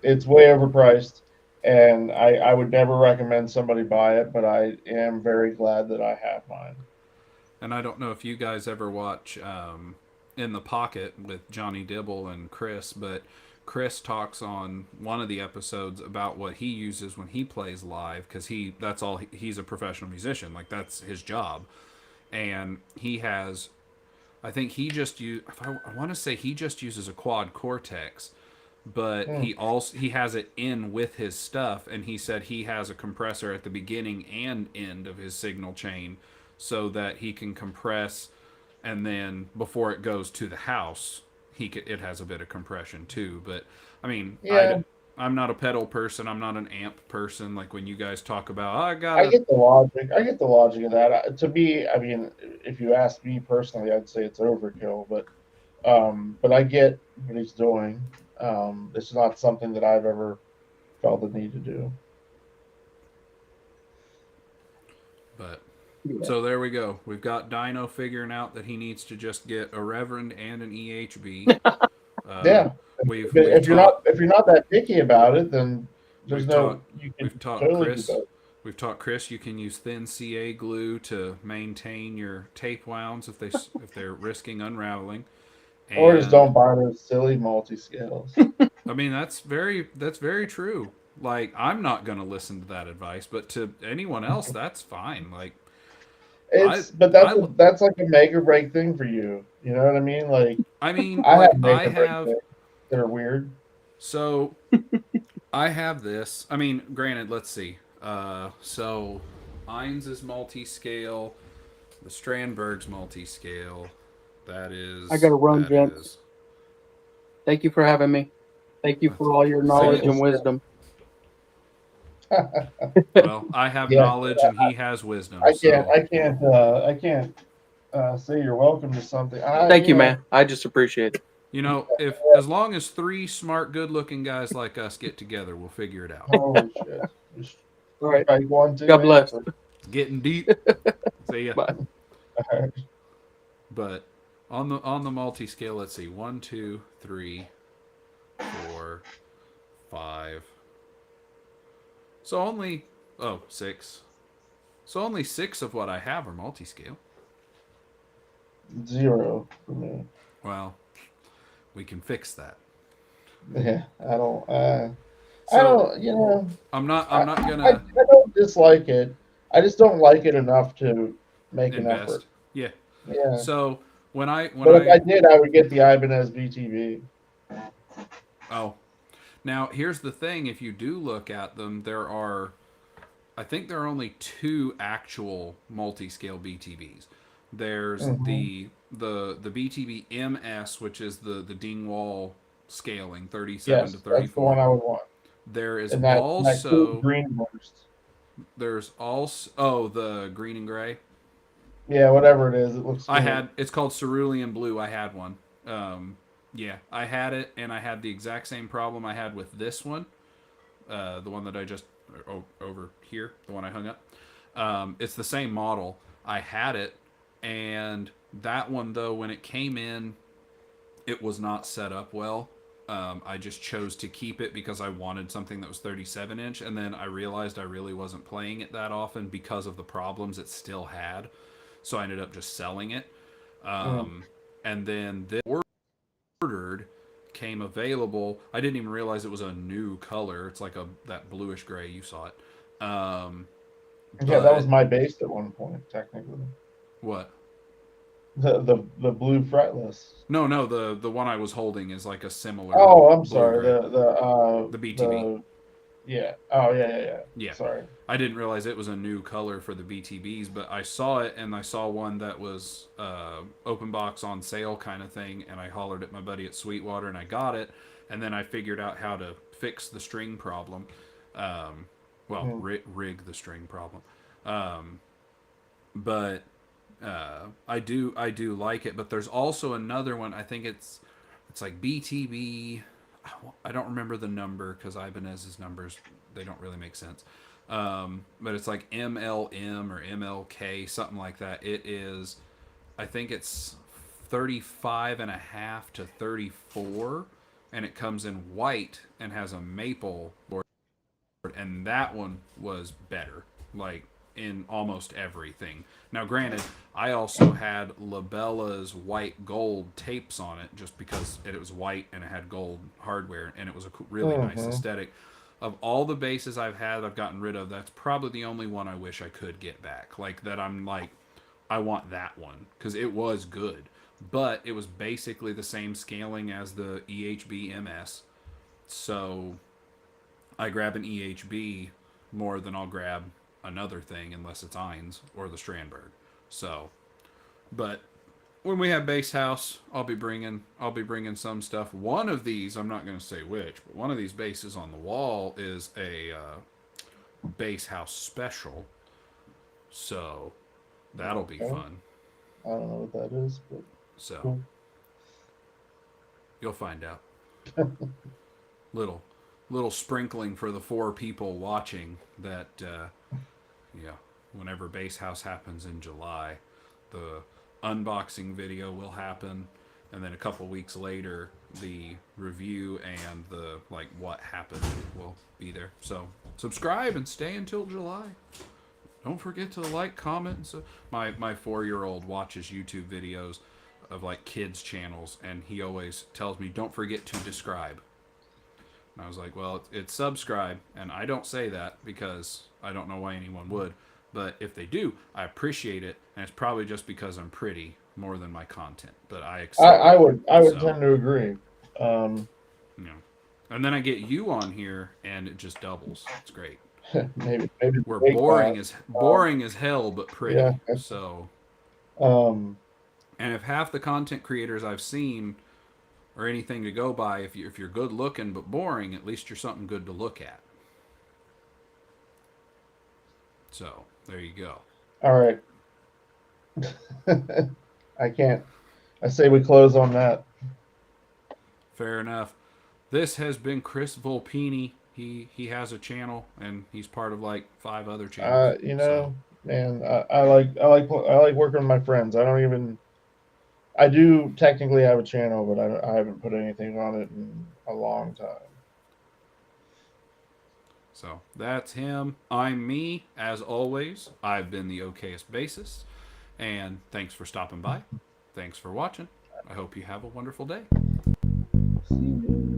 B: it's way overpriced. And I would never recommend somebody buy it, but I am very glad that I have mine.
A: I don't know if you guys ever watch In the Pocket with Johnny Dibble and Chris, but Chris talks on one of the episodes about what he uses when he plays live because he's a professional musician, like that's his job, and he has, I think he just use I want to say he just uses a quad cortex, but he has it in with his stuff, and he said he has a compressor at the beginning and end of his signal chain so that he can compress, and then before it goes to the house it has a bit of compression too. But I mean,
B: Yeah,
A: I'm not a pedal person, I'm not an amp person. Like when you guys talk about, oh, I
B: I
A: gotta,
B: get the logic. I get the logic of that. To me, I mean, if you ask me personally, I'd say it's overkill. But I get what he's doing. It's not something that I've ever felt the need to do.
A: but
C: Yeah.
A: so there we go. We've got Dyno figuring out that he needs to just get a Reverend and an EHB.
B: Yeah,
A: We've
B: but
A: we've taught
B: if you're not that picky about it, then there's
A: we've
B: no
A: taught
B: you can
A: we've taught
B: totally do
A: Chris
B: both.
A: we've taught Chris you can use thin CA glue to maintain your tape wounds if they're risking unraveling.
B: Or just
A: And
B: don't buy those silly multi scales.
A: I mean that's very true. Like I'm not gonna listen to that advice, but to anyone else that's fine. Like I
B: But
A: I
B: that's like a make or break thing for you. You know what I mean? Like
A: I mean
B: I
A: like
B: have make
A: I
B: or break
A: have
B: things that are weird.
A: so I have this. I mean, granted, let's see. So Eins is multi-scale. The Strandberg's multi-scale. That is.
C: I gotta run,
A: that
C: gents.
A: is-
C: Thank you for having me. Thank you for all your knowledge and wisdom.
A: Well, I have
B: Yeah,
A: knowledge and he has wisdom.
B: I
A: So
B: can't say you're welcome to something.
C: Thank you, man. I just appreciate it.
A: you know, if as long as 3 smart, good-looking guys like us get together, we'll figure it out.
B: Holy shit! Just
C: All right.
B: strike one, two.
C: God bless.
B: answer.
A: Getting deep. See ya.
C: But
B: All right.
A: But on the multi scale, let's see, 1, 2, 3, 4, 5. So only 6. So only 6 of what I have are multi scale.
B: 0 for me.
A: Well, we can fix that.
B: Yeah, I don't. I
A: So
B: don't. You know,
A: I'm not
B: I
A: gonna
B: don't dislike it. I just don't like it enough to make an effort.
A: invest. Yeah.
B: Yeah.
A: So when
B: But if I
A: I
B: did, I would get the Ibanez VTV.
A: oh, now here's the thing: if you do look at them, I think there are only 2 actual multi-scale BTBs. There's
B: Hmm.
A: the BTB MS, which is the Dingwall scaling, 37 to
B: Yes, that's the one
A: 34.
B: I would want.
A: There is
B: And that cool
A: also
B: green burst.
A: the green and gray.
B: Yeah, whatever it is, it looks good.
A: It's called cerulean blue. I had one. Yeah, I had it, and I had the exact same problem I had with this one. The one that I just over here, the one I hung up. It's the same model. I had it, and that one though, when it came in, it was not set up well. I just chose to keep it because I wanted something that was 37-inch, and then I realized I really wasn't playing it that often because of the problems it still had. So I ended up just selling it.
B: Mm.
A: And then this ordered came available. I didn't even realize it was a new color. It's like that bluish gray. You saw it.
B: Yeah, that was
A: But
B: my base at one point, technically.
A: what?
B: The blue fretless.
A: No, the one I was holding is like a similar
B: Oh, I'm
A: blue
B: sorry.
A: gray.
B: The
A: The BTB.
B: the yeah. Oh yeah.
A: Yeah.
B: Sorry.
A: I didn't realize it was a new color for the BTBs, but I saw it and I saw one that was open box on sale kind of thing, and I hollered at my buddy at Sweetwater and I got it, and then I figured out how to fix the string problem.
B: Mm.
A: Rig the string problem. But I do like it. But there's also another one. I think it's like BTB. I don't remember the number because Ibanez's numbers, they don't really make sense. But it's like MLM or MLK, something like that. It is, I think it's 35 and a half to 34, and it comes in white and has a maple board, and that one was better, like in almost everything. Now, granted, I also had Labella's white gold tapes on it just because it was white and it had gold hardware, and it was a really nice
B: Mm-hmm.
A: aesthetic. Of all the bases I've had, I've gotten rid of. That's probably the only one I wish I could get back. Like that, I'm like, I want that one because it was good, but it was basically the same scaling as the EHB MS. So I grab an EHB more than I'll grab another thing unless it's Eins or the Strandberg. So, but when we have base house, I'll be bringing some stuff. One of these, I'm not going to say which, but one of these bases on the wall is a base house special. So that'll be
B: Okay.
A: fun.
B: I don't know what that is, but
A: So
B: cool.
A: you'll find out. Little little sprinkling for the 4 people watching that yeah, whenever base house happens in July, the unboxing video will happen, and then a couple weeks later the review and the like what happened will be there. So subscribe and stay until July. Don't forget to like, comment, and so my 4-year-old watches YouTube videos of like kids channels, and he always tells me don't forget to describe. And I was like, well, it's subscribe, and I don't say that because I don't know why anyone would. But if they do, I appreciate it, and it's probably just because I'm pretty more than my content. But I accept
B: I
A: it.
B: would
A: So,
B: tend to agree. Um,
A: you know, and then I get you on here, and it just doubles. It's great.
B: maybe the
A: We're
B: big
A: boring
B: class.
A: as boring as hell, but
B: Yeah.
A: pretty. So,
B: Um,
A: and if half the content creators I've seen or anything to go by, if you're good looking but boring, at least you're something good to look at. So there you go.
B: all right. I can't. I say we close on that.
A: Fair enough. This has been Chris Volpini. He has a channel, and he's part of like 5 other channels.
B: You
A: So
B: know, man, I like working with my friends. I do technically have a channel, but I haven't put anything on it in a long time.
A: So that's him. I'm me. As always, I've been the okayest bassist. And thanks for stopping by. Thanks for watching. I hope you have a wonderful day.
B: See you.